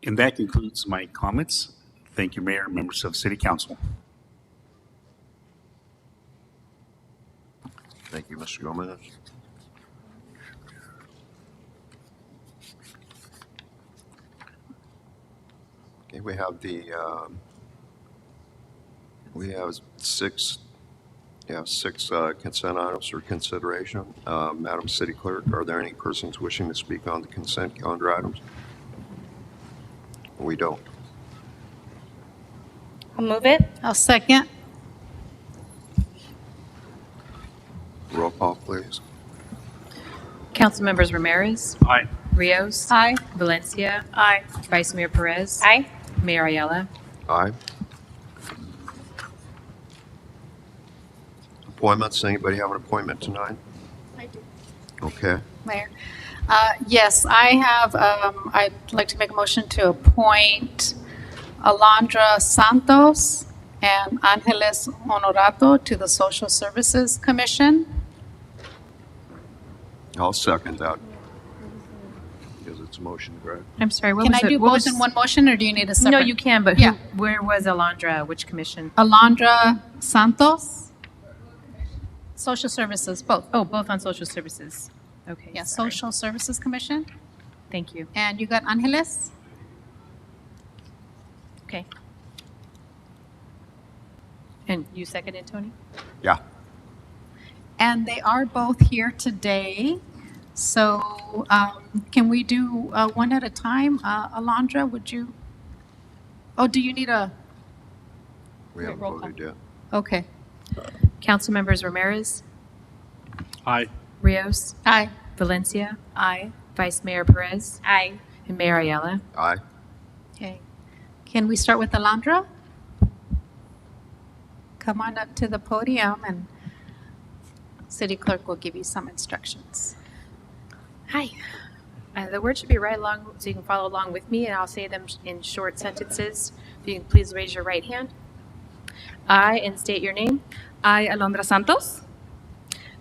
And that concludes my comments. Thank you, Mayor and members of City Council. Thank you, Mr. Gomez. Okay, we have six consent items for consideration. Madam City Clerk, are there any persons wishing to speak on the consent calendar items? We don't. I'll move it. I'll second. Roll call, please. Council members Ramirez, Aye. Rios, Aye. Valencia, Aye. Vice Mayor Perez, Aye. Mayor Ayala. Aye. Appointments, anybody have an appointment tonight? I do. Okay. Mayor. Yes, I have, I'd like to make a motion to appoint Alondra Santos and Angeles Honorato to the Social Services Commission. I'll second that. Because it's a motion, correct? I'm sorry, what Can was I it? do What both was- in one motion, or do you need a separate? No, you can, but Yeah. where was Alondra? Which commission? Alondra Santos, Social Services, both. Oh, both on social services. Okay. Yeah, sorry. Social Services Commission. Thank you. And you got Angeles? Okay. And you seconded, Tony? Yeah. And they are both here today. So can we do one at a time? Alondra, would you? Oh, do you need a? We haven't roll voted yet. Okay. Council members Ramirez, Aye. Rios, Aye. Valencia, Aye. Vice Mayor Perez, Aye. and Mayor Ayala. Aye. Okay. Can we start with Alondra? Come on up to the podium and City Clerk will give you some instructions. Hi. The words should be right along so you can follow along with me, and I'll say them in short sentences. If you can please raise your right hand. I, and state your name, I, Alondra Santos,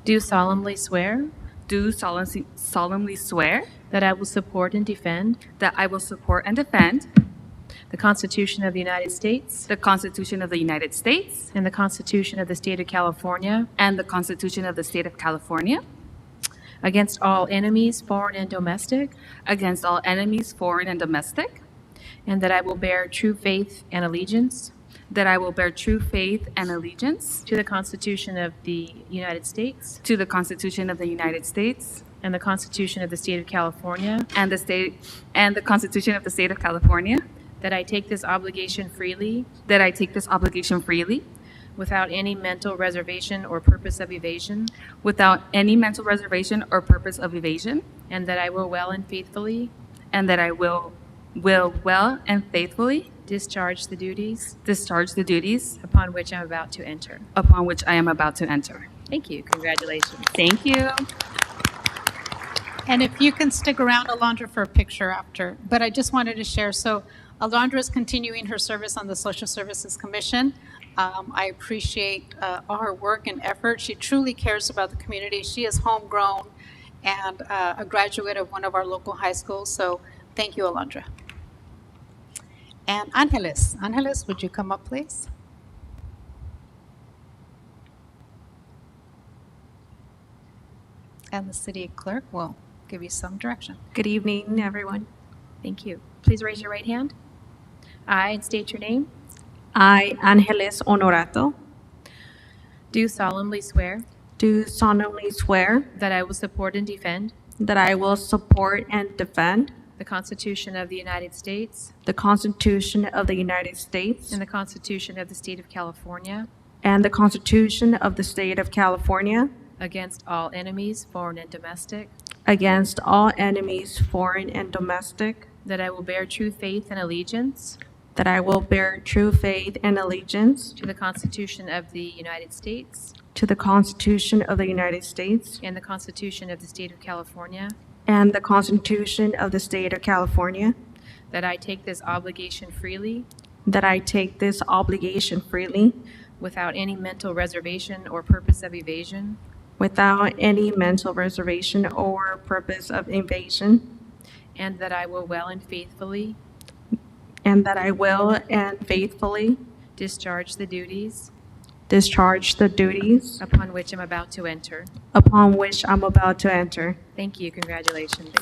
do solemnly swear do solemnly swear that I will support and defend that I will support and defend the Constitution of the United States the Constitution of the United States and the Constitution of the State of California and the Constitution of the State of California against all enemies, foreign and domestic, against all enemies, foreign and domestic, and that I will bear true faith and allegiance that I will bear true faith and allegiance to the Constitution of the United States to the Constitution of the United States and the Constitution of the State of California, and the Constitution of the State of California, that I take this obligation freely without any mental reservation or purpose of evasion, and that I will well and faithfully discharge the duties upon which I am about to enter. Thank you. Congratulations. Thank you. And if you can stick around, Alondra, for a picture after. But I just wanted to share, so Alondra is continuing her service on the Social Services Commission. I appreciate all her work and effort. She truly cares about the community. She is homegrown, and a graduate of one of our local high schools. So thank you, Alondra. And Angeles. Angeles, would you come up, please? And the city clerk will give you some direction. Good evening, everyone. Thank you. Please raise your right hand. I, and state your name, I, Angeles Honorato, do solemnly swear do solemnly swear that I will support and defend that I will support and defend the Constitution of the United States the Constitution of the United States and the Constitution of the State of California and the Constitution of the State of California against all enemies, foreign and domestic, against all enemies, foreign and domestic, that I will bear true faith and allegiance that I will bear true faith and allegiance to the Constitution of the United States to the Constitution of the United States and the Constitution of the State of California, and the Constitution of the State of California, that I take this obligation freely that I take this obligation freely without any mental reservation or purpose of evasion, without any mental reservation or purpose of evasion, and that I will well and faithfully and that I will and faithfully discharge the duties upon which I'm about to enter. Thank you. Congratulations.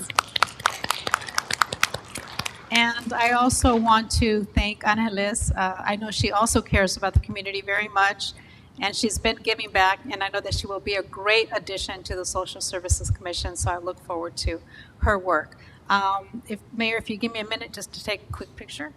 And I also want to thank Angeles. I know she also cares about the community very much, and she's been giving back, and I know that she will be a great addition to the Social Services Commission, so I look forward to her work. Mayor, if you give me a minute just to take a quick picture.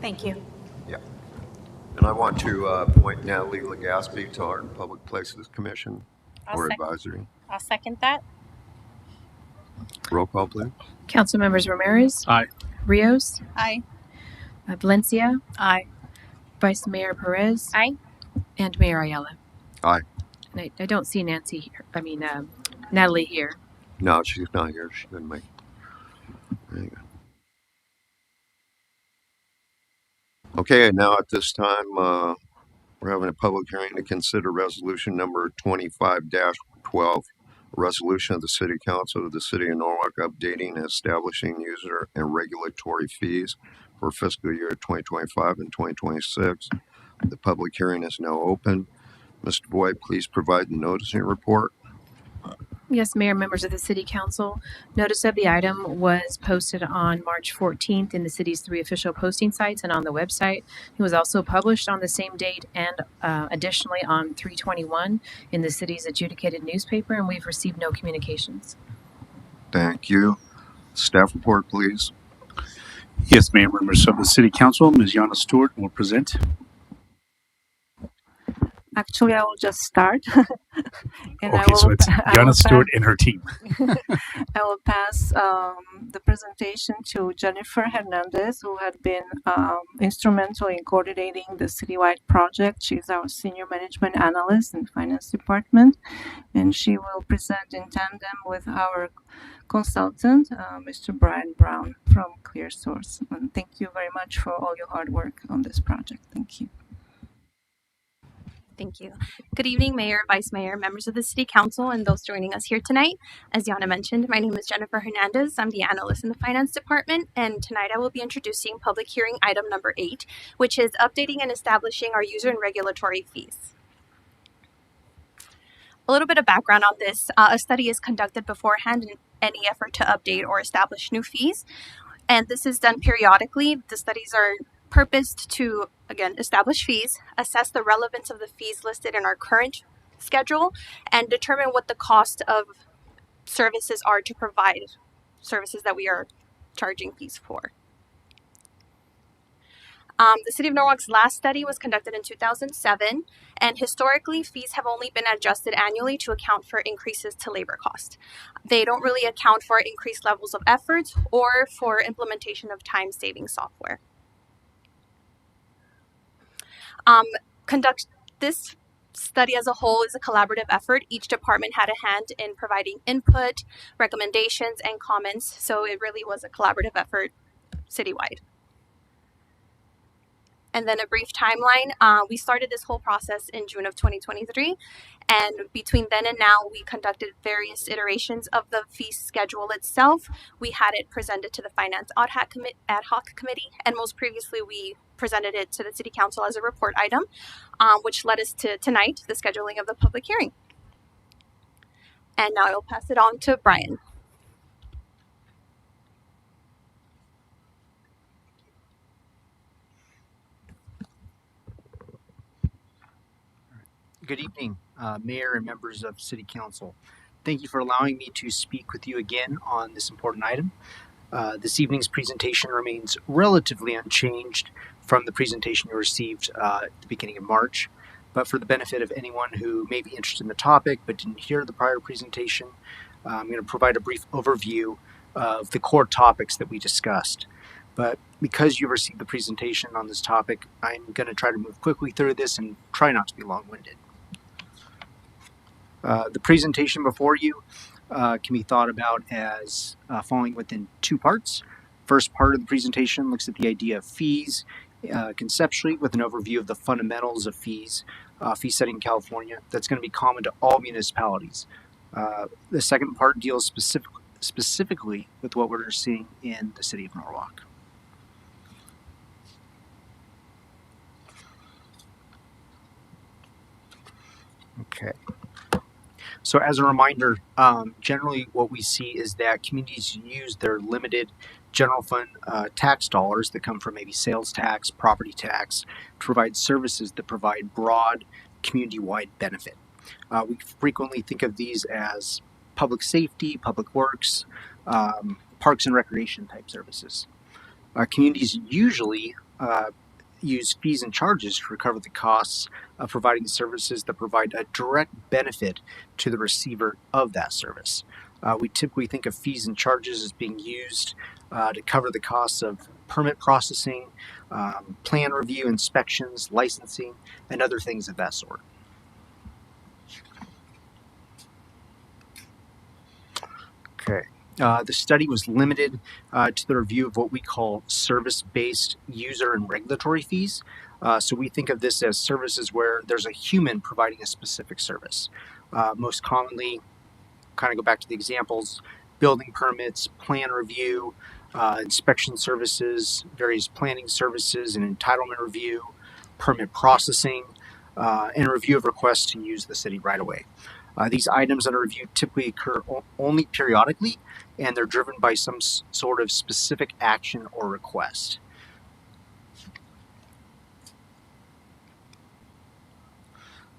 Thank you. Yeah. And I want to appoint Natalie Legaspi to our Public Places Commission or advisory. I'll second that. Roll call, please. Council members Ramirez. Aye. Rios. Aye. Valencia. Aye. Vice Mayor Perez. Aye. And Mayor Ayala. Aye. And I don't see Nancy here. Natalie here. No, she's not here. She didn't make it. There you go. Okay, now at this time, we're having a public hearing to consider resolution number 25-12, a resolution of the City Council of the City of Norwalk updating and establishing user and regulatory fees for fiscal year 2025 and 2026. The public hearing is now open. Mr. Boyd, please provide the noticing report. Yes, Mayor, members of the City Council. Notice of the item was posted on March 14th in the city's 3 official posting sites and on the website. It was also published on the same date and additionally on 3/21 in the city's adjudicated newspaper, and we've received no communications. Thank you. Staff report, please. Yes, Mayor, members of the City Council, Ms. Yana Stewart will present. Actually, I will just start. So it's Yana Stewart and her team. I will pass the presentation to Jennifer Hernandez, who had been instrumental in coordinating the citywide project. She's our senior management analyst in the finance department, and she will present in tandem with our consultant, Mr. Brian Brown from ClearSource. And thank you very much for all your hard work on this project. Thank you. Thank you. Good evening, Mayor, Vice Mayor, members of the City Council, and those joining us here tonight. As Yana mentioned, my name is Jennifer Hernandez. I'm the analyst in the Finance Department, and tonight I will be introducing public hearing item number 8, which is updating and establishing our user and regulatory fees. little bit of background on this. A study is conducted beforehand in any effort to update or establish new fees, and this is done periodically. The studies are purposed to, again, establish fees, assess the relevance of the fees listed in our current schedule, and determine what the cost of services are to provide services that we are charging fees for. The City of Norwalk's last study was conducted in 2007, and historically, fees have only been adjusted annually to account for increases to labor cost. They don't really account for increased levels of effort or for implementation of time-saving software. This study as a whole is a collaborative effort. Each department had a hand in providing input, recommendations, and comments, so it really was a collaborative effort citywide. And then a brief timeline. We started this whole process in June of 2023, and between then and now, we conducted various iterations of the fee schedule itself. We had it presented to the Finance Ad Hoc Committee, and most previously, we presented it to the City Council as a report item, which led us to tonight, the scheduling of the public hearing. And now I'll pass it on to Brian. Good evening, Mayor and members of City Council. Thank you for allowing me to speak with you again on this important item. This evening's presentation remains relatively unchanged from the presentation you received at the beginning of March, but for the benefit of anyone who may be interested in the topic but didn't hear the prior presentation, I'm going to provide a brief overview of the core topics that we discussed. But because you've received the presentation on this topic, I'm going to try to move quickly through this and try not to be long-winded. The presentation before you can be thought about as falling within two parts. First part of the presentation looks at the idea of fees conceptually with an overview of the fundamentals of fees, fee setting in California. That's going to be common to all municipalities. The second part deals specifically with what we're seeing in the city of Norwalk. Okay. So as a reminder, generally what we see is that communities use their limited general fund tax dollars that come from maybe sales tax, property tax, to provide services that provide broad community-wide benefit. We frequently think of these as public safety, public works, parks and recreation type services. Communities usually use fees and charges to recover the costs of providing services that provide a direct benefit to the receiver of that service. We typically think of fees and charges as being used to cover the costs of permit processing, plan review, inspections, licensing, and other things of that sort. Okay. The study was limited to the review of what we call service-based user and regulatory fees. So we think of this as services where there's a human providing a specific service. Most commonly, kind of go back to the examples, building permits, plan review, inspection services, various planning services, and entitlement review, permit processing, and review of requests to use the city right-of-way. These items under review typically occur only periodically, and they're driven by some sort of specific action or request.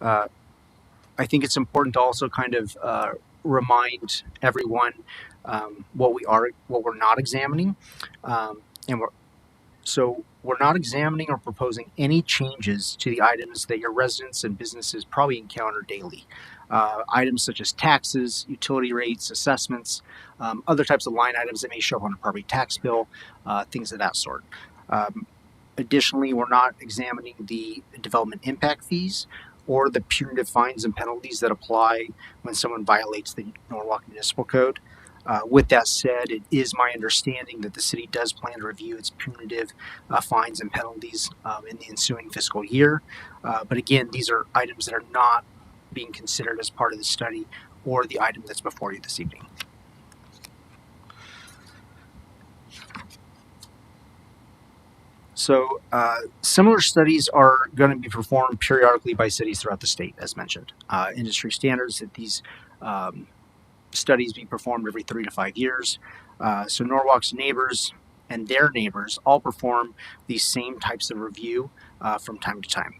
I think it's important to also kind of remind everyone what we're not examining, So we're not examining or proposing any changes to the items that your residents and businesses probably encounter daily. Items such as taxes, utility rates, assessments, other types of line items that may show up on a property tax bill, things of that sort. Additionally, we're not examining the development impact fees or the punitive fines and penalties that apply when someone violates the Norwalk Municipal Code. With that said, it is my understanding that the city does plan to review its punitive fines and penalties in the ensuing fiscal year. But again, these are items that are not being considered as part of the study or the item that's before you this evening. So similar studies are going to be performed periodically by cities throughout the state, as mentioned. Industry standards that these studies be performed every 3 to 5 years. So Norwalk's neighbors and their neighbors all perform these same types of review from time to time.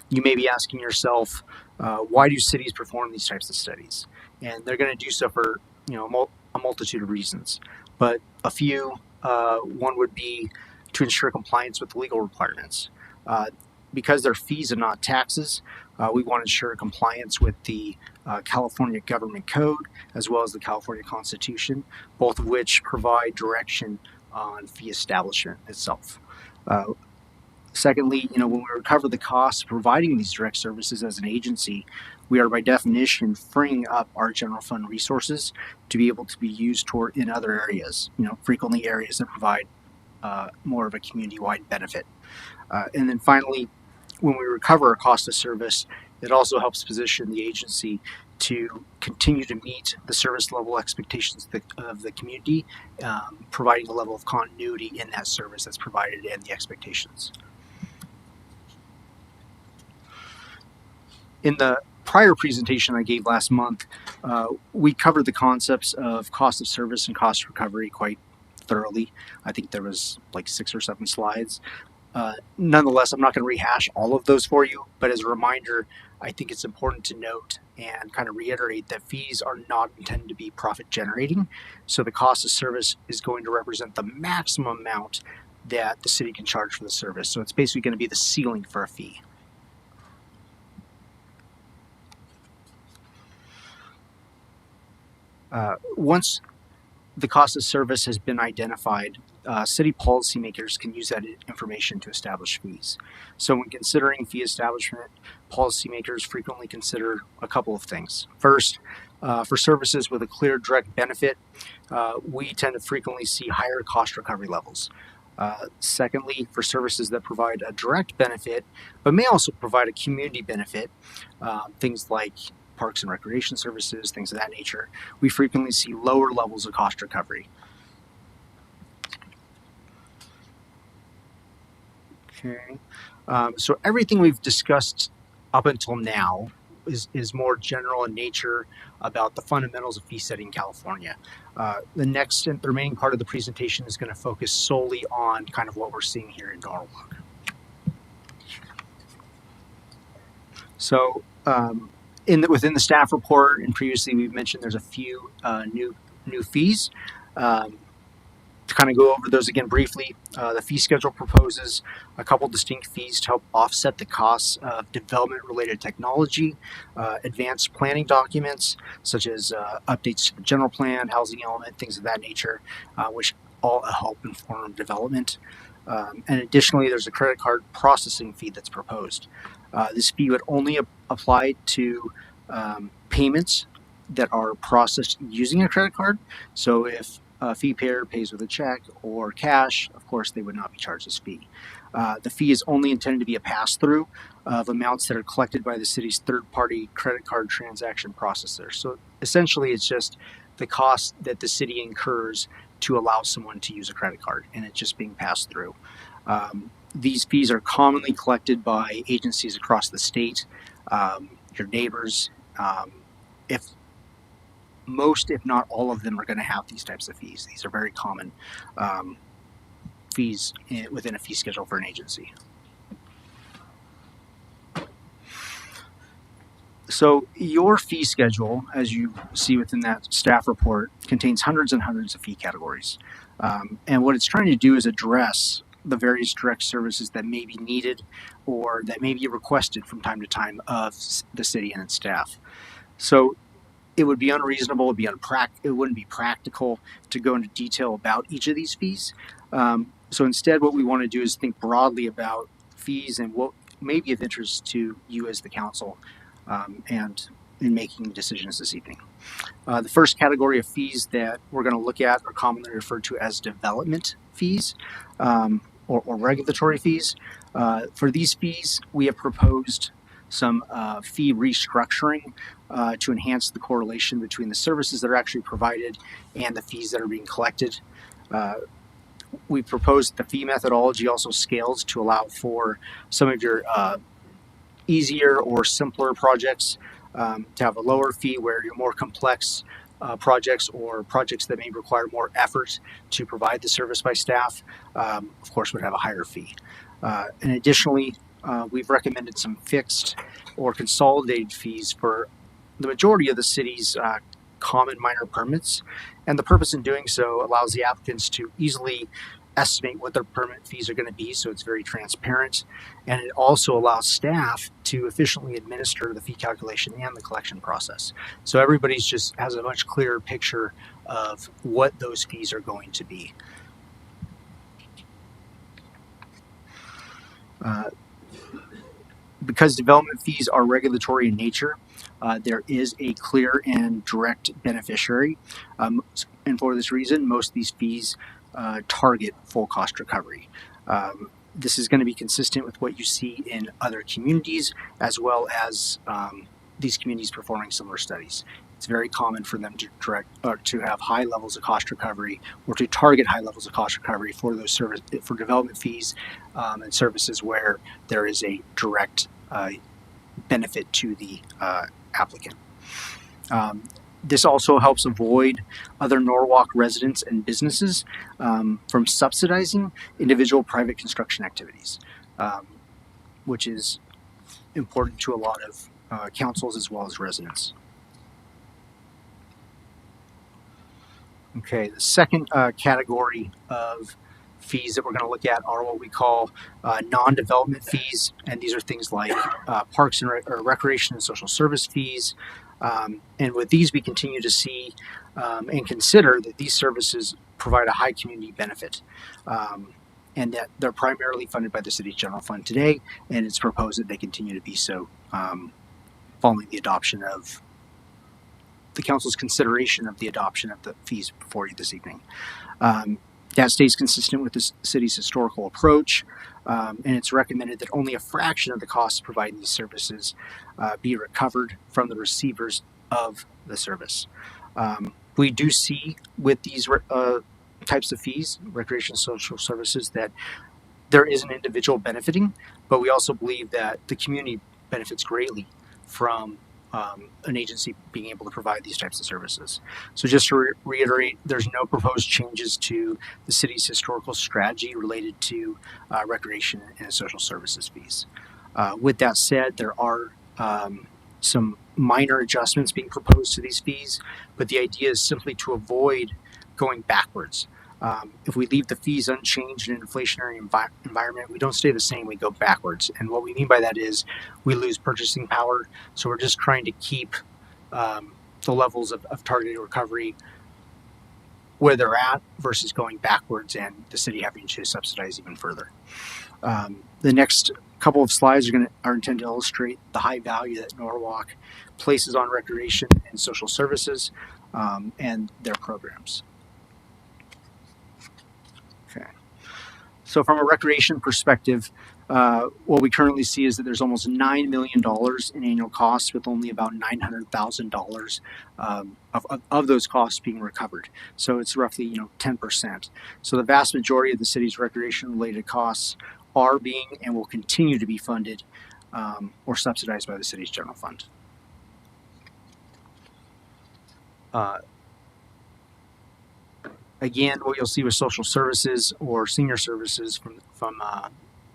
You may be asking yourself, why do cities perform these types of studies? And they're going to do so for a multitude of reasons, but a few. One would be to ensure compliance with legal requirements. Because they're fees and not taxes, we want to ensure compliance with the California Government Code as well as the California Constitution, both of which provide direction on fee establishment itself. Secondly, when we recover the costs of providing these direct services as an agency, we are by definition freeing up our general fund resources to be able to be used in other areas, frequently areas that provide more of a community-wide benefit. And then finally, when we recover our cost of service, it also helps position the agency to continue to meet the service level expectations of the community, providing a level of continuity in that service that's provided and the expectations. In the prior presentation I gave last month, we covered the concepts of cost of service and cost recovery quite thoroughly. I think there was like 6 or 7 slides. Nonetheless, I'm not going to rehash all of those for you, but as a reminder, I think it's important to note and kind of reiterate that fees are not intended to be profit generating. So the cost of service is going to represent the maximum amount that the city can charge for the service. So it's basically going to be the ceiling for a fee. Once the cost of service has been identified, city policymakers can use that information to establish fees. So when considering fee establishment, policymakers frequently consider a couple of things. First, for services with a clear direct benefit, we tend to frequently see higher cost recovery levels. Secondly, for services that provide a direct benefit, but may also provide a community benefit, things like parks and recreation services, things of that nature, we frequently see lower levels of cost recovery. Okay, so everything we've discussed up until now is more general in nature about the fundamentals of fee setting in California. The remaining part of the presentation is going to focus solely on kind of what we're seeing here in Norwalk. So within the staff report, and previously we've mentioned there's a few new fees. To kind of go over those again briefly, the fee schedule proposes a couple distinct fees to help offset the costs of development-related technology, advanced planning documents, such as updates to the general plan, housing element, things of that nature, which all help inform development. And additionally, there's a credit card processing fee that's proposed. This fee would only apply to payments that are processed using a credit card. So if a fee payer pays with a check or cash, of course, they would not be charged this fee. The fee is only intended to be a pass-through of amounts that are collected by the city's third-party credit card transaction processor. So essentially, it's just the cost that the city incurs to allow someone to use a credit card, and it's just being passed through. These fees are commonly collected by agencies across the state, your neighbors. If not all of them are going to have these types of fees. These are very common fees within a fee schedule for an agency. So your fee schedule, as you see within that staff report, contains hundreds and hundreds of fee categories. And what it's trying to do is address the various direct services that may be needed or that may be requested from time to time of the city and its staff. So it would be unreasonable, it wouldn't be practical to go into detail about each of these fees. So instead, what we want to do is think broadly about fees and what may be of interest to you as the council and in making decisions this evening. The first category of fees that we're going to look at are commonly referred to as development fees or regulatory fees. For these fees, we have proposed some fee restructuring to enhance the correlation between the services that are actually provided and the fees that are being collected. We proposed the fee methodology also scales to allow for some of your easier or simpler projects to have a lower fee, where your more complex projects or projects that may require more effort to provide the service by staff, of course, would have a higher fee. And additionally, we've recommended some fixed or consolidated fees for the majority of the city's common minor permits. And the purpose in doing so allows the applicants to easily estimate what their permit fees are going to be, so it's very transparent. And it also allows staff to efficiently administer the fee calculation and the collection process. So everybody's just has a much clearer picture of what those fees are going to be. Because development fees are regulatory in nature, there is a clear and direct beneficiary. And for this reason, most of these fees target full cost recovery. This is going to be consistent with what you see in other communities, as well as these communities performing similar studies. It's very common for them to have high levels of cost recovery, or to target high levels of cost recovery for those for development fees and services where there is a direct benefit to the applicant. This also helps avoid other Norwalk residents and businesses from subsidizing individual private construction activities, which is important to a lot of councils as well as residents. Okay, the second category of fees that we're going to look at are what we call non-development fees, and these are things like parks and recreation and social service fees. And with these, we continue to see and consider that these services provide a high community benefit, and that they're primarily funded by the city's general fund today, and it's proposed that they continue to be so following the adoption of the council's consideration of the adoption of the fees before you this evening. That stays consistent with the city's historical approach, and it's recommended that only a fraction of the costs of providing these services be recovered from the receivers of the service. We do see with these types of fees, recreation and social services, that there is an individual benefiting, but we also believe that the community benefits greatly from an agency being able to provide these types of services. So just to reiterate, there's no proposed changes to the city's historical strategy related to recreation and social services fees. With that said, there are some minor adjustments being proposed to these fees, but the idea is simply to avoid going backwards. If we leave the fees unchanged in an inflationary environment, we don't stay the same, we go backwards. And what we mean by that is we lose purchasing power. So we're just trying to keep the levels of targeted recovery where they're at versus going backwards and the city having to subsidize even further. The next couple of slides are intended to illustrate the high value that Norwalk places on recreation and social services and their programs. So from a recreation perspective, what we currently see is that there's almost $9 million in annual costs, with only about $900,000 of those costs being recovered. So it's roughly 10%. So the vast majority of the city's recreation-related costs are being and will continue to be funded or subsidized by the city's general fund. Again, what you'll see with social services or senior services from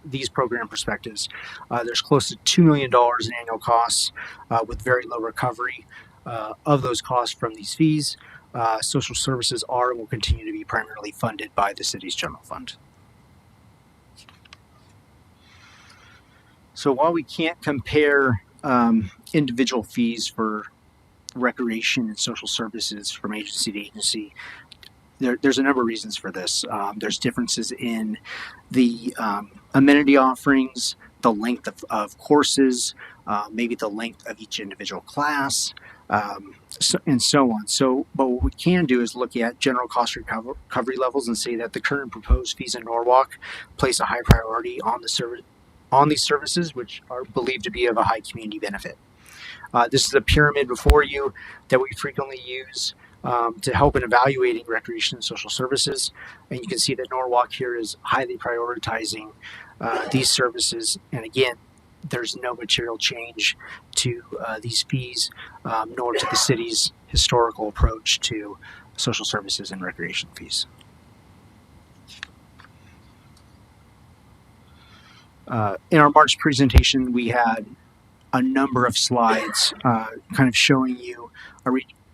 these program perspectives, there's close to $2 million in annual costs with very low recovery of those costs from these fees. Social services are and will continue to be primarily funded by the city's general fund. So while we can't compare individual fees for recreation and social services from agency to agency, there's a number of reasons for this. There's differences in the amenity offerings, the length of courses, maybe the length of each individual class, and so on. But what we can do is look at general cost recovery levels and say that the current proposed fees in Norwalk place a high priority on these services, which are believed to be of a high community benefit. This is a pyramid before you that we frequently use to help in evaluating recreation and social services. And you can see that Norwalk here is highly prioritizing these services. And again, there's no material change to these fees, nor to the city's historical approach to social services and recreation fees. In our March presentation, we had a number of slides kind of showing you a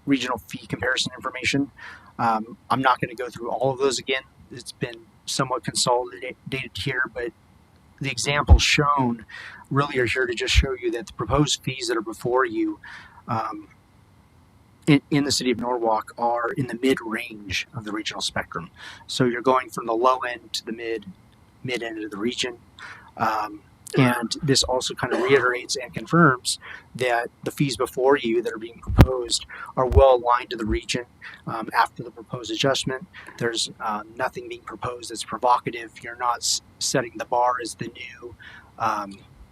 regional fee comparison information. I'm not going to go through all of those again. It's been somewhat consolidated here, but the examples shown really are here to just show you that the proposed fees that are before you in the city of Norwalk are in the mid-range of the regional spectrum. So you're going from the low end to the mid end of the region. And this also kind of reiterates and confirms that the fees before you that are being proposed are well aligned to the region. After the proposed adjustment, there's nothing being proposed that's provocative. You're not setting the bar as the new,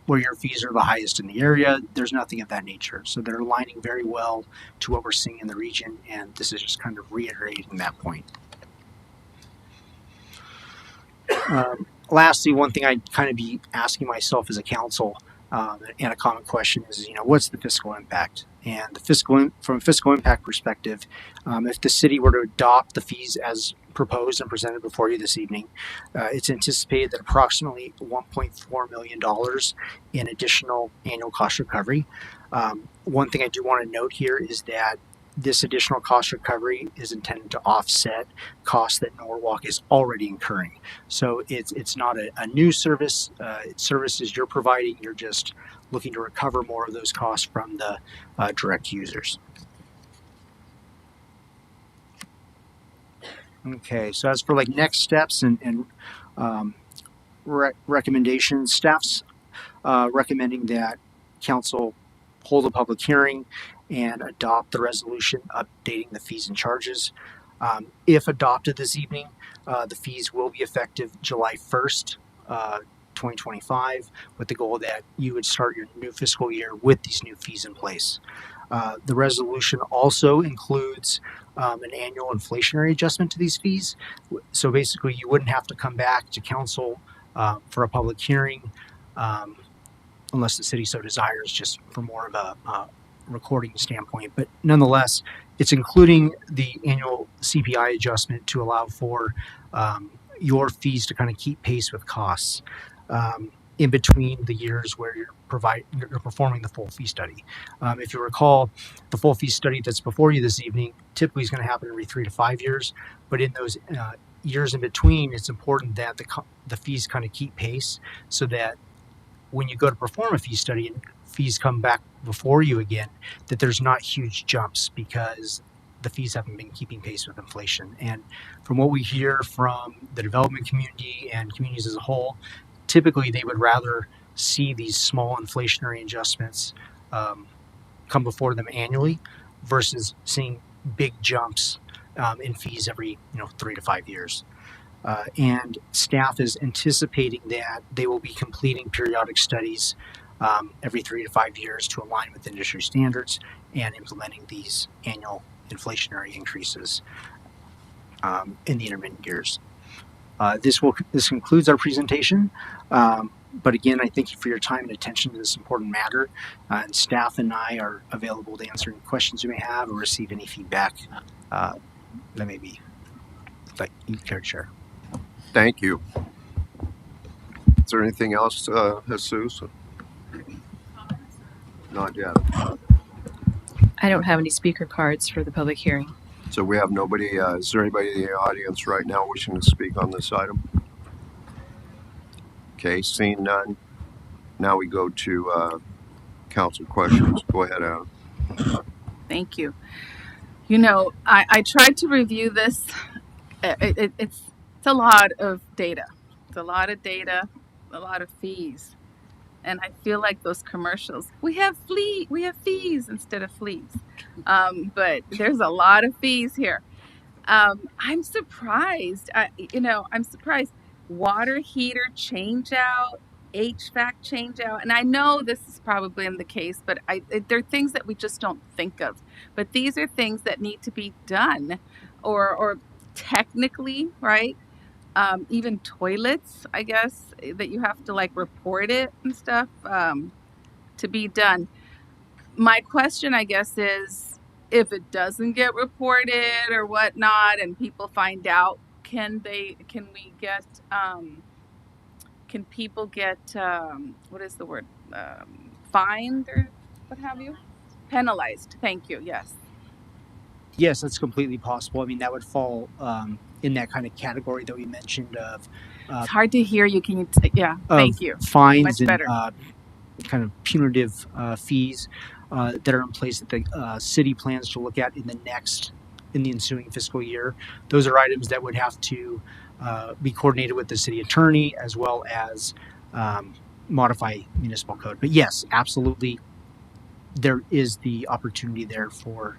where your fees are the highest in the area. There's nothing of that nature. So they're aligning very well to what we're seeing in the region, and this is just kind of reiterating that point. Lastly, one thing I'd kind of be asking myself as a council, and a common question is, what's the fiscal impact? And from a fiscal impact perspective, if the city were to adopt the fees as proposed and presented before you this evening, it's anticipated that approximately $1.4 million in additional annual cost recovery. One thing I do want to note here is that this additional cost recovery is intended to offset costs that Norwalk is already incurring. So it's not a new service. It's services you're providing. You're just looking to recover more of those costs from the direct users. Okay, so as for next steps and recommendations, staff's recommending that council hold a public hearing and adopt the resolution updating the fees and charges. If adopted this evening, the fees will be effective July 1st, 2025, with the goal that you would start your new fiscal year with these new fees in place. The resolution also includes an annual inflationary adjustment to these fees. So basically, you wouldn't have to come back to council for a public hearing unless the city so desires, just for more of a recording standpoint. But nonetheless, it's including the annual CPI adjustment to allow for your fees to kind of keep pace with costs in between the years where you're performing the full fee study. If you recall, the full fee study that's before you this evening typically is going to happen every 3 to 5 years, but in those years in between, it's important that the fees kind of keep pace so that when you go to perform a fee study and fees come back before you again, that there's not huge jumps because the fees haven't been keeping pace with inflation. And from what we hear from the development community and communities as a whole, typically they would rather see these small inflationary adjustments come before them annually versus seeing big jumps in fees every 3 to 5 years. And staff is anticipating that they will be completing periodic studies every 3 to 5 years to align with industry standards and implementing these annual inflationary increases in the intermittent years. This concludes our presentation. But again, I thank you for your time and attention to this important matter. And staff and I are available to answer any questions you may have or receive any feedback that may be that you care to share. Thank you. Is there anything else, Jesus? Not yet. I don't have any speaker cards for the public hearing. So we have nobody. Is there anybody in the audience right now wishing to speak on this item? Okay, seeing none. Now we go to council questions. Go ahead, Adam. Thank you. I tried to review this. It's a lot of data. It's a lot of data, a lot of fees. And I feel like those commercials, we have fees instead of fleas. But there's a lot of fees here. I'm surprised. I'm surprised. Water heater change out, HVAC change out. And I know this is probably in the case, but there are things that we just don't think of. But these are things that need to be done, or technically, right? Even toilets, I guess, that you have to like report it and stuff to be done. My question, I guess, is if it doesn't get reported or whatnot, and people find out, can people get what is the word, fined or what have you, penalized? Thank you. Yes. Yes, that's completely possible. I mean, that would fall in that kind of category that we mentioned of. It's hard to hear you. Can you? Yeah. Of Thank you. fines Much and better. kind of punitive fees that are in place that the city plans to look at in the ensuing fiscal year. Those are items that would have to be coordinated with the city attorney as well as modify municipal code. But yes, absolutely, there is the opportunity there for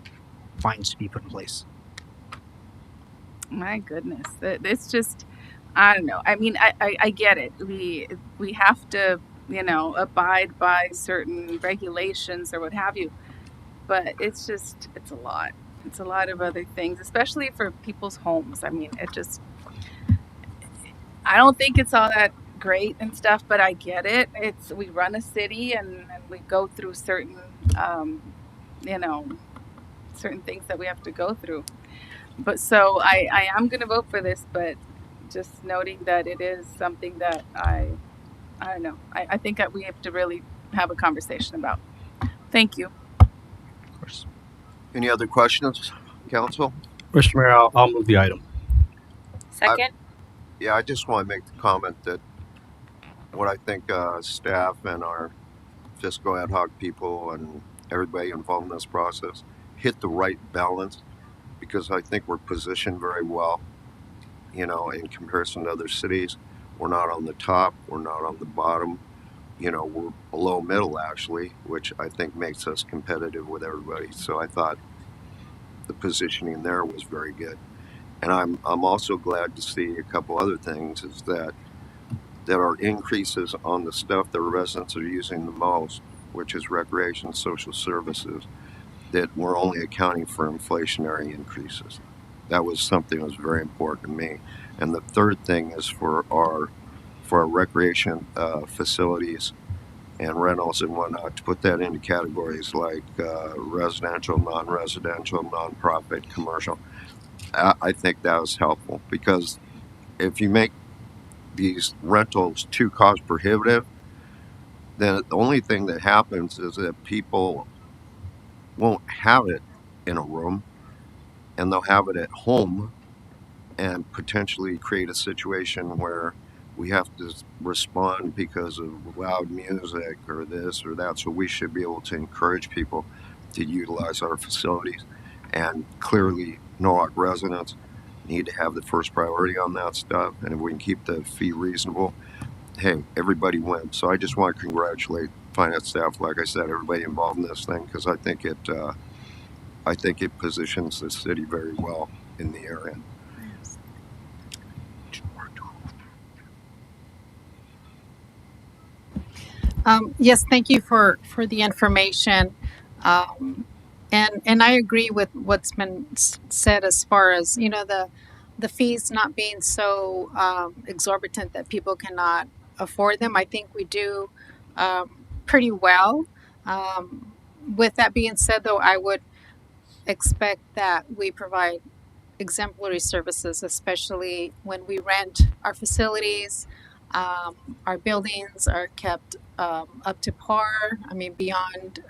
fines to be put in place. My goodness, it's just, I don't know. I mean, I get it. We have to, abide by certain regulations or what have you. But it's a lot. It's a lot of other things, especially for people's homes. I mean, I don't think it's all that great and stuff, but I get it. We run a city and we go through certain, certain things that we have to go through. But so I am going to vote for this, but just noting that it is something that I don't know. I think that we have to really have a conversation about. Thank you. Of course. Any other questions, council? Mr. Mayor, I'll move the item. Second. I just want to make the comment that what I think staff and our fiscal ad hoc people and everybody involved in this process hit the right balance, because I think we're positioned very well, in comparison to other cities. We're not on the top, we're not on the bottom, we're below middle actually, which I think makes us competitive with everybody. So I thought the positioning there was very good. And I'm also glad to see a couple other things, is that there are increases on the stuff that residents are using the most, which is recreation, social services, that we're only accounting for inflationary increases. That was something that was very important to me. And the third thing is for our recreation facilities and rentals and whatnot, to put that into categories like residential, non-residential, nonprofit, commercial. I think that was helpful, because if you make these rentals too cost prohibitive, then the only thing that happens is that people won't have it in a room, and they'll have it at home, and potentially create a situation where we have to respond because of loud music or this or that. So we should be able to encourage people to utilize our facilities. And clearly, Norwalk residents need to have the first priority on that stuff. And if we can keep the fee reasonable, hey, everybody wins. So I just want to congratulate finance staff, like I said, everybody involved in this thing, because I think it positions the city very well in the area. Yes, thank you for the information. And I agree with what's been said as far as, the fees not being so exorbitant that people cannot afford them. I think we do pretty well. With that being said, though, I would expect that we provide exemplary services, especially when we rent our facilities. Our buildings are kept up to par. I mean, beyond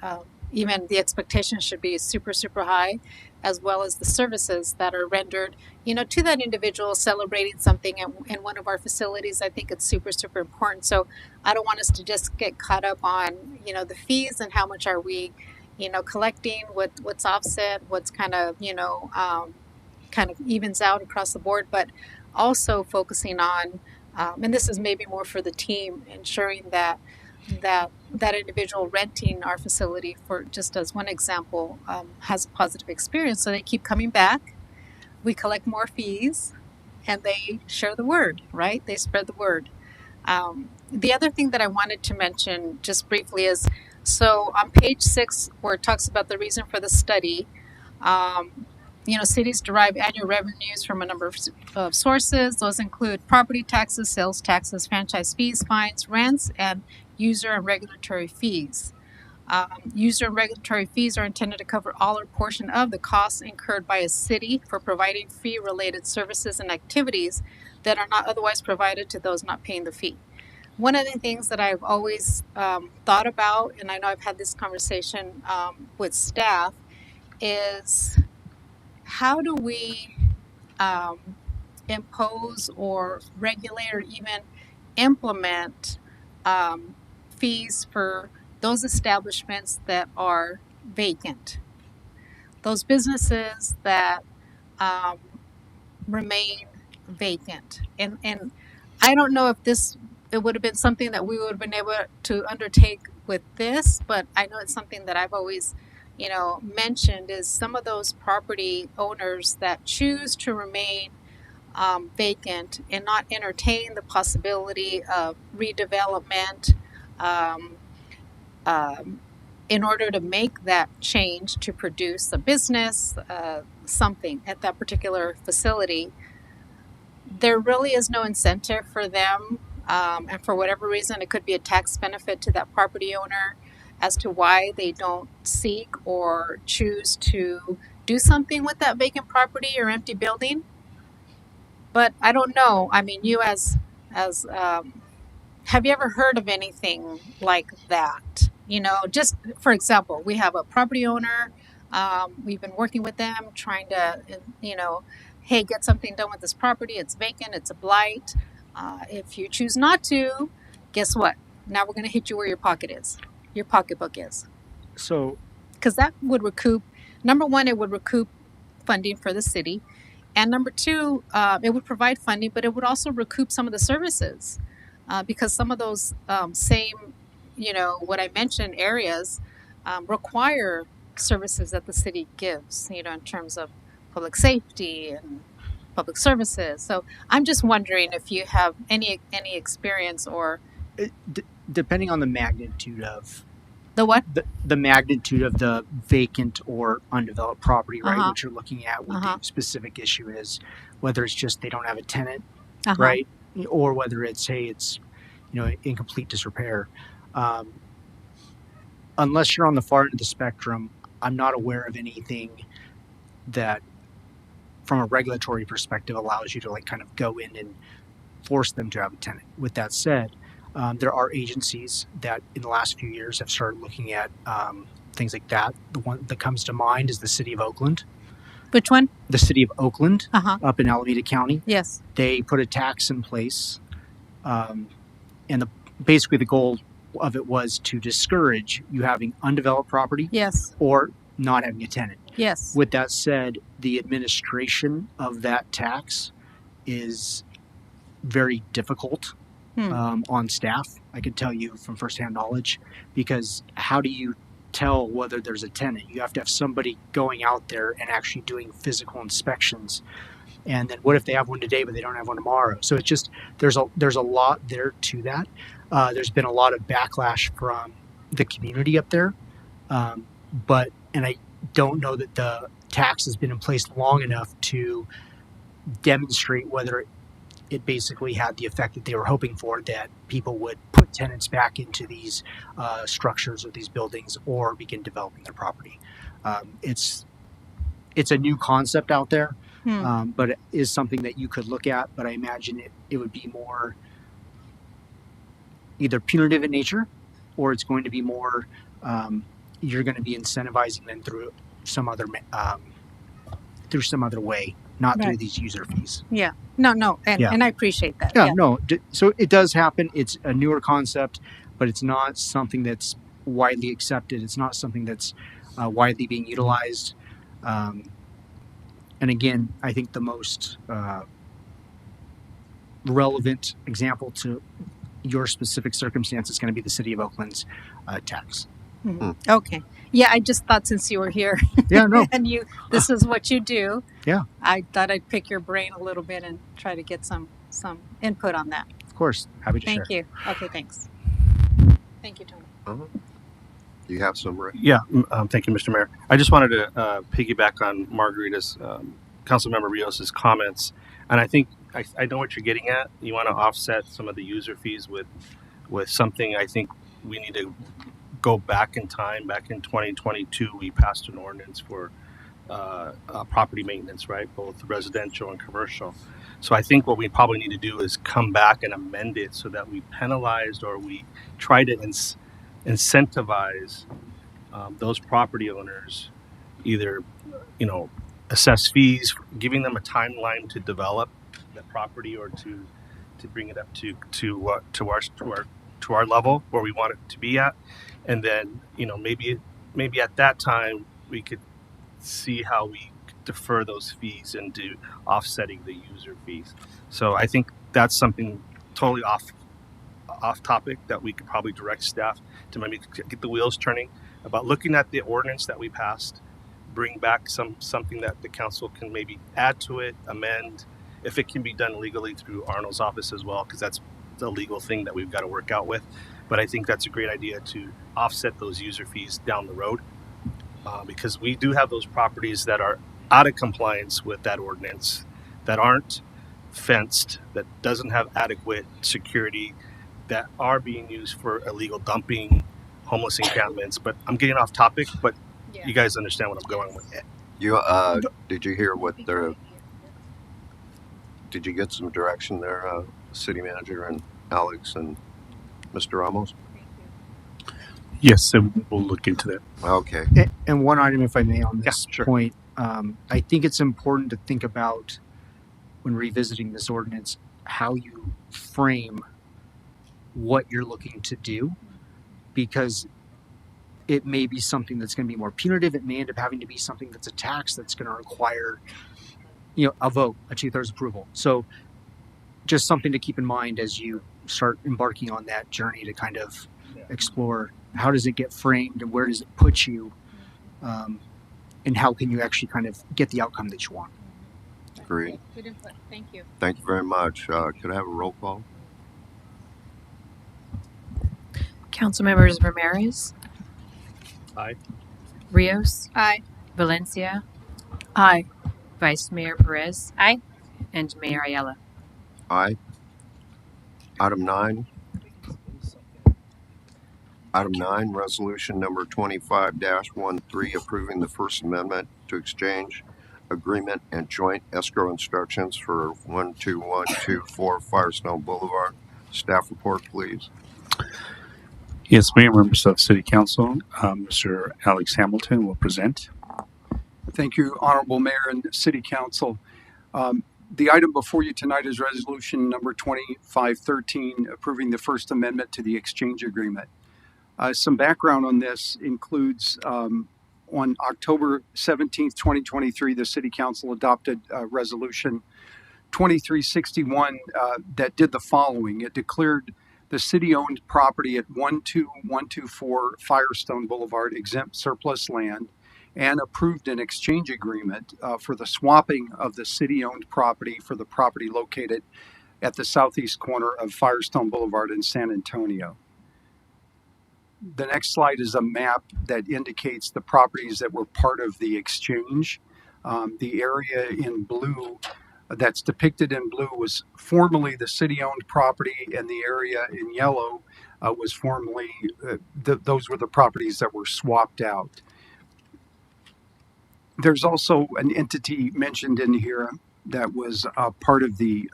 even the expectation should be super, super high, as well as the services that are rendered, to that individual celebrating something in one of our facilities. I think it's super, super important. So I don't want us to just get caught up on, the fees and how much are we, collecting, what's offset, what's kind of, kind of evens out across the board, but also focusing on, and this is maybe more for the team, ensuring that individual renting our facility, for just as one example, has a positive experience, so they keep coming back. We collect more fees, and they share the word, right? They spread the word. The other thing that I wanted to mention just briefly is, so on page 6, where it talks about the reason for the study, Cities derive annual revenues from a number of sources. Those include property taxes, sales taxes, franchise fees, fines, rents, and user and regulatory fees. User and regulatory fees are intended to cover all or portion of the costs incurred by a city for providing fee-related services and activities that are not otherwise provided to those not paying the fee. One of the things that I've always thought about, and I know I've had this conversation with staff, is how do we impose or regulate or even implement fees for those establishments that are vacant, those businesses that remain vacant. And I don't know if it would have been something that we would have been able to undertake with this, but I know it's something that I've always mentioned is some of those property owners that choose to remain vacant and not entertain the possibility of redevelopment in order to make that change to produce a business, something at that particular facility. There really is no incentive for them, and for whatever reason, it could be a tax benefit to that property owner as to why they don't seek or choose to do something with that vacant property or empty building. But I don't know. I mean, you as have you ever heard of anything like that? Just for example, we have a property owner. We've been working with them, trying to, hey, get something done with this property. It's vacant. It's a blight. If you choose not to, guess what? Now we're going to hit you where your pocket is. Your pocketbook is. So, because that would recoup. Number one, it would recoup funding for the city. And number two, it would provide funding, but it would also recoup some of the services because some of those same, what I mentioned areas require services that the city gives, in terms of public safety and public services. So I'm just wondering if you have any experience or depending on the magnitude of the what? The magnitude of the vacant or undeveloped property, right? What you're looking at, what the specific issue is, whether it's just they don't have a tenant, right? Or whether it's, hey, it's, in complete disrepair. Unless you're on the far end of the spectrum, I'm not aware of anything that, from a regulatory perspective, allows you to kind of go in and force them to have a tenant. With that said, there are agencies that in the last few years have started looking at things like that. The one that comes to mind is the city of Oakland. Which one? The city of Oakland, up in Alameda County. Yes. They put a tax in place, and basically the goal of it was to discourage you having undeveloped property. Yes. Or not having a tenant. Yes. With that said, the administration of that tax is very difficult on staff. I can tell you from firsthand knowledge, because how do you tell whether there's a tenant? You have to have somebody going out there and actually doing physical inspections. And then what if they have one today but they don't have one tomorrow? So it's just there's a lot there to that. There's been a lot of backlash from the community up there, and I don't know that the tax has been in place long enough to demonstrate whether it basically had the effect that they were hoping for, that people would put tenants back into these structures or these buildings or begin developing their property. It's a new concept out there, but it is something that you could look at, but I imagine it would be more either punitive in nature, or it's going to be more you're going to be incentivizing them through some other way, not through these user fees. Yeah. No. And I appreciate that. Yeah, no. So it does happen. It's a newer concept, but it's not something that's widely accepted. It's not something that's widely being utilized. And again, I think the most relevant example to your specific circumstance is going to be the city of Oakland's tax. Okay. Yeah, I just thought since you were here, and this is what you do. Yeah, I thought I'd pick your brain a little bit and try to get some input on that. Of course, happy to share. Thank you. Okay, thanks. Thank you, Tony. You have some, Rick? Yeah, thank you, Mr. Mayor. I just wanted to piggyback on Margarita's, Councilmember Rios's comments, and I think I know what you're getting at. You want to offset some of the user fees with something. I think we need to go back in time. Back in 2022, we passed an ordinance for property maintenance, right? Both residential and commercial. So I think what we probably need to do is come back and amend it so that we penalized or we try to incentivize those property owners, either assess fees, giving them a timeline to develop the property or to bring it up to our level where we want it to be at, and then maybe at that time we could see how we defer those fees into offsetting the user fees. So I think that's something totally off topic that we could probably direct staff to maybe get the wheels turning about looking at the ordinance that we passed, bring back something that the council can maybe add to it, amend, if it can be done legally through Arnold's office as well, because that's the legal thing that we've got to work out with. But I think that's a great idea to offset those user fees down the road, because we do have those properties that are out of compliance with that ordinance, that aren't fenced, that doesn't have adequate security, that are being used for illegal dumping, homeless encampments. But I'm getting off topic, but you guys understand what I'm going with. You did you hear what their? Did you get some direction there, City Manager and Alex and Mr. Ramos? Yes, and we'll look into that. Okay. And one item, if I may, on this sure. point, I think it's important to think about when revisiting this ordinance how you frame what you're looking to do, because it may be something that's going to be more punitive. It may end up having to be something that's a tax that's going to require, a vote, a 2/3 approval. So just something to keep in mind as you start embarking on that journey to kind of explore how does it get framed and where does it put you, and how can you actually kind of get the outcome that you want. Great. Good input. Thank you. Thank you very much. Could I have a roll call? Council members Ramirez, Aye. Rios, Aye. Valencia, Aye. Vice Mayor Perez, Aye. and Mayor Ayala. Aye. Item 9. Item 9, resolution number 25-13, approving the First Amendment to exchange agreement and joint escrow instructions for 12124 Firestone Boulevard. Staff report, please. Yes, Mayor, members of City Council, Mr. Alex Hamilton will present. Thank you, Honorable Mayor and City Council. The item before you tonight is resolution number 2513, approving the First Amendment to the exchange agreement. Some background on this includes on October 17th, 2023, the City Council adopted Resolution 2361 that did the following. It declared the city-owned property at 12124 Firestone Boulevard exempt surplus land and approved an exchange agreement for the swapping of the city-owned property for the property located at the southeast corner of Firestone Boulevard in San Antonio. The next slide is a map that indicates the properties that were part of the exchange. The area in blue that's depicted in blue was formerly the city-owned property, and the area in yellow was formerly, those were the properties that were swapped out. There's also an entity mentioned in here that was part of the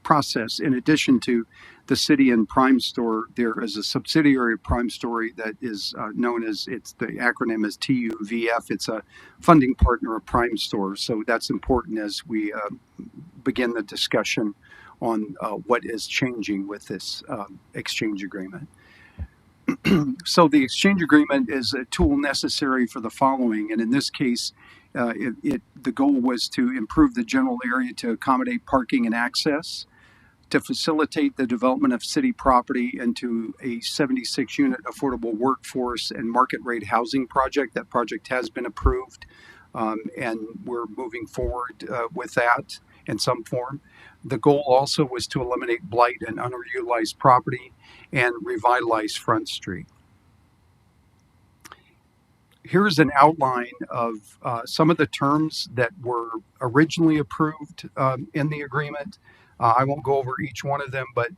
process. In addition to the city and Prime Store, there is a subsidiary of Prime Store that is known as, the acronym is TUVF. It's a funding partner of Prime Store. So that's important as we begin the discussion on what is changing with this exchange agreement. So the exchange agreement is a tool necessary for the following, and in this case, the goal was to improve the general area to accommodate parking and access, to facilitate the development of city property into a 76-unit affordable workforce and market rate housing project. That project has been approved, and we're moving forward with that in some form. The goal also was to eliminate blight and underutilized property and revitalize Front Street. Here's an outline of some of the terms that were originally approved in the agreement. I won't go over each one of them, but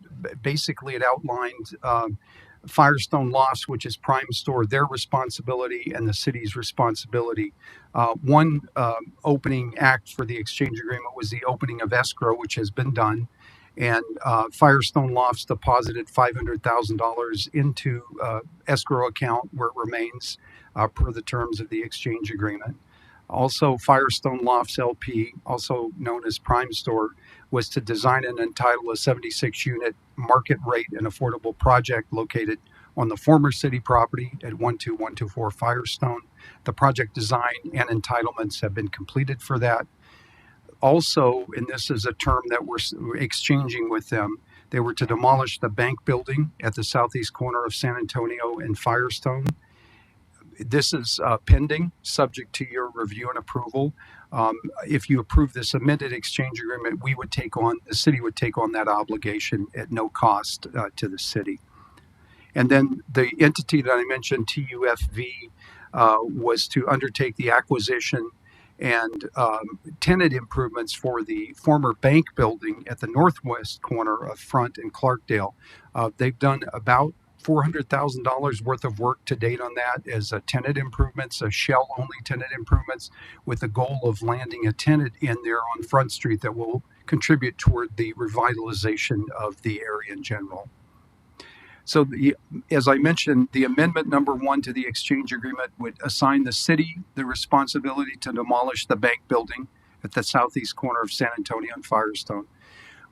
basically it outlined Firestone Lofts, which is Prime Store, their responsibility and the city's responsibility. One opening act for the exchange agreement was the opening of escrow, which has been done. And Firestone Lofts deposited $500,000 into escrow account where it remains per the terms of the exchange agreement. Also, Firestone Lofts LP, also known as Prime Store, was to design and entitle a 76-unit market rate and affordable project located on the former city property at 12124 Firestone. The project design and entitlements have been completed for that. Also, and this is a term that we're exchanging with them, they were to demolish the bank building at the southeast corner of San Antonio and Firestone. This is pending, subject to your review and approval. If you approve this amended exchange agreement, the city would take on that obligation at no cost to the city. And then the entity that I mentioned, TUFV, was to undertake the acquisition and tenant improvements for the former bank building at the northwest corner of Front and Clarkdale. They've done about $400,000 worth of work to date on that as tenant improvements, shell-only tenant improvements, with the goal of landing a tenant in there on Front Street that will contribute toward the revitalization of the area in general. So, as I mentioned, the amendment number 1 to the exchange agreement would assign the city the responsibility to demolish the bank building at the southeast corner of San Antonio and Firestone,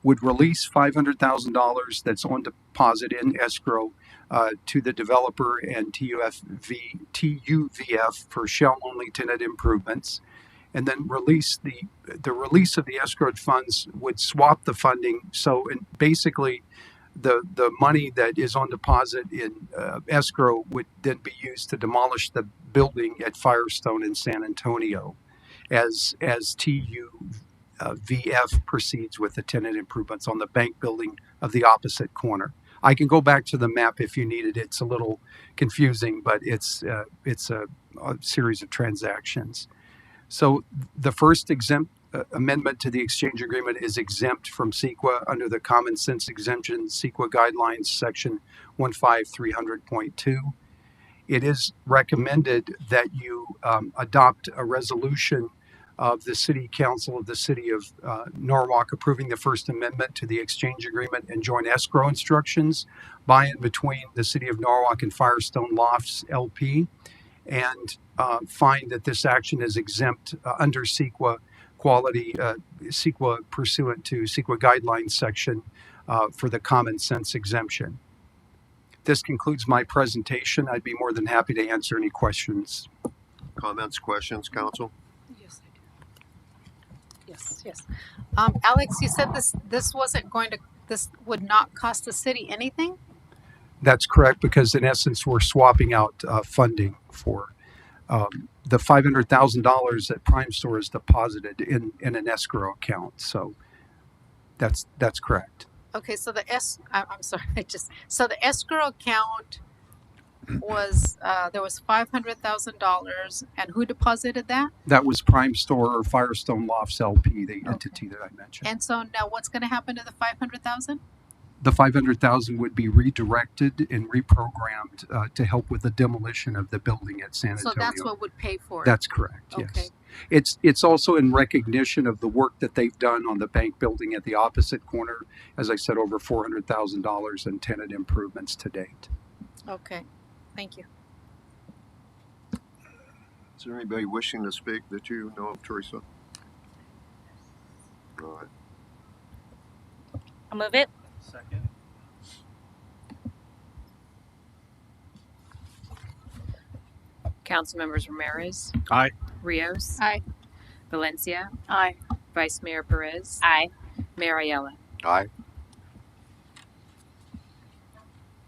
would release $500,000 that's on deposit in escrow to the developer and TUVF for shell-only tenant improvements, and then release the release of the escrowed funds would swap the funding. So, basically, the money that is on deposit in escrow would then be used to demolish the building at Firestone in San Antonio as TUVF proceeds with the tenant improvements on the bank building of the opposite corner. I can go back to the map if you need it. It's a little confusing, but it's a series of transactions. So the first amendment to the exchange agreement is exempt from CEQA under the common sense exemption CEQA guidelines section 15300.2. It is recommended that you adopt a resolution of the City Council of the City of Norwalk approving the First Amendment to the exchange agreement and joint escrow instructions by and between the City of Norwalk and Firestone Lofts LP, and find that this action is exempt under CEQA CEQA pursuant to CEQA guidelines section for the common sense exemption. This concludes my presentation. I'd be more than happy to answer any questions. Comments, questions, council? Yes, I do. Yes. Alex, you said this would not cost the city anything? That's correct, because in essence, we're swapping out funding for the $500,000 that Prime Store is deposited in an escrow account. So that's correct. Okay, so I'm sorry, so the escrow account was there was $500,000, and who deposited that? That was Prime Store or Firestone Lofts LP, the entity that I mentioned. And so now, what's going to happen to the $500,000? The $500,000 would be redirected and reprogrammed to help with the demolition of the building at San Antonio. So that's what would pay for it? That's correct, okay. Yes. It's also in recognition of the work that they've done on the bank building at the opposite corner. As I said, over $400,000 in tenant improvements to date. Okay, thank you. Is there anybody wishing to speak that you know of, Teresa? All right. I'll move it. Second. Council members Ramirez, Aye. Rios, Aye. Valencia, Aye. Vice Mayor Perez, Aye. Mayor Ayala. Aye.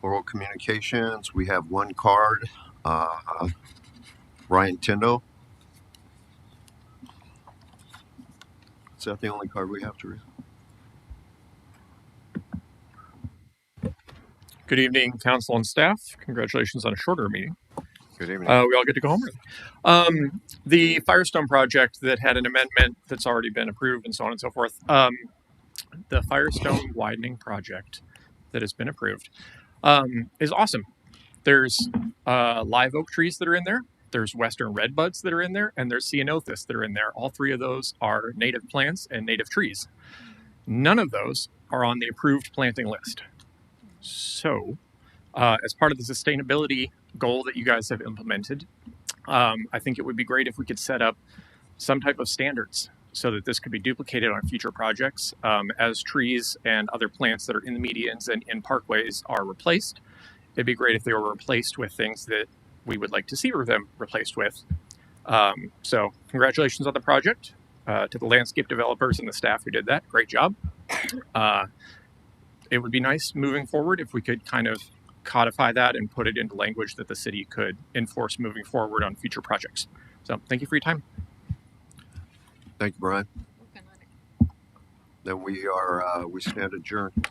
Oral communications, we have one card. Ryan Tindo. Is that the only card we have, Teresa? Good evening, council and staff. Congratulations on a shorter meeting. Good evening. We all get to go home early. The Firestone project that had an amendment that's already been approved and so on and so forth. The Firestone widening project that has been approved is awesome. There's live oak trees that are in there. There's western redbuds that are in there, and there's ceanothus that are in there. All three of those are native plants and native trees. None of those are on the approved planting list. So, as part of the sustainability goal that you guys have implemented, I think it would be great if we could set up some type of standards so that this could be duplicated on future projects as trees and other plants that are in the medians and in parkways are replaced. It'd be great if they were replaced with things that we would like to see them replaced with. So congratulations on the project to the landscape developers and the staff who did that. Great job. It would be nice moving forward if we could kind of codify that and put it into language that the city could enforce moving forward on future projects. So thank you for your time. Thank you, Brian. Then we stand adjourned.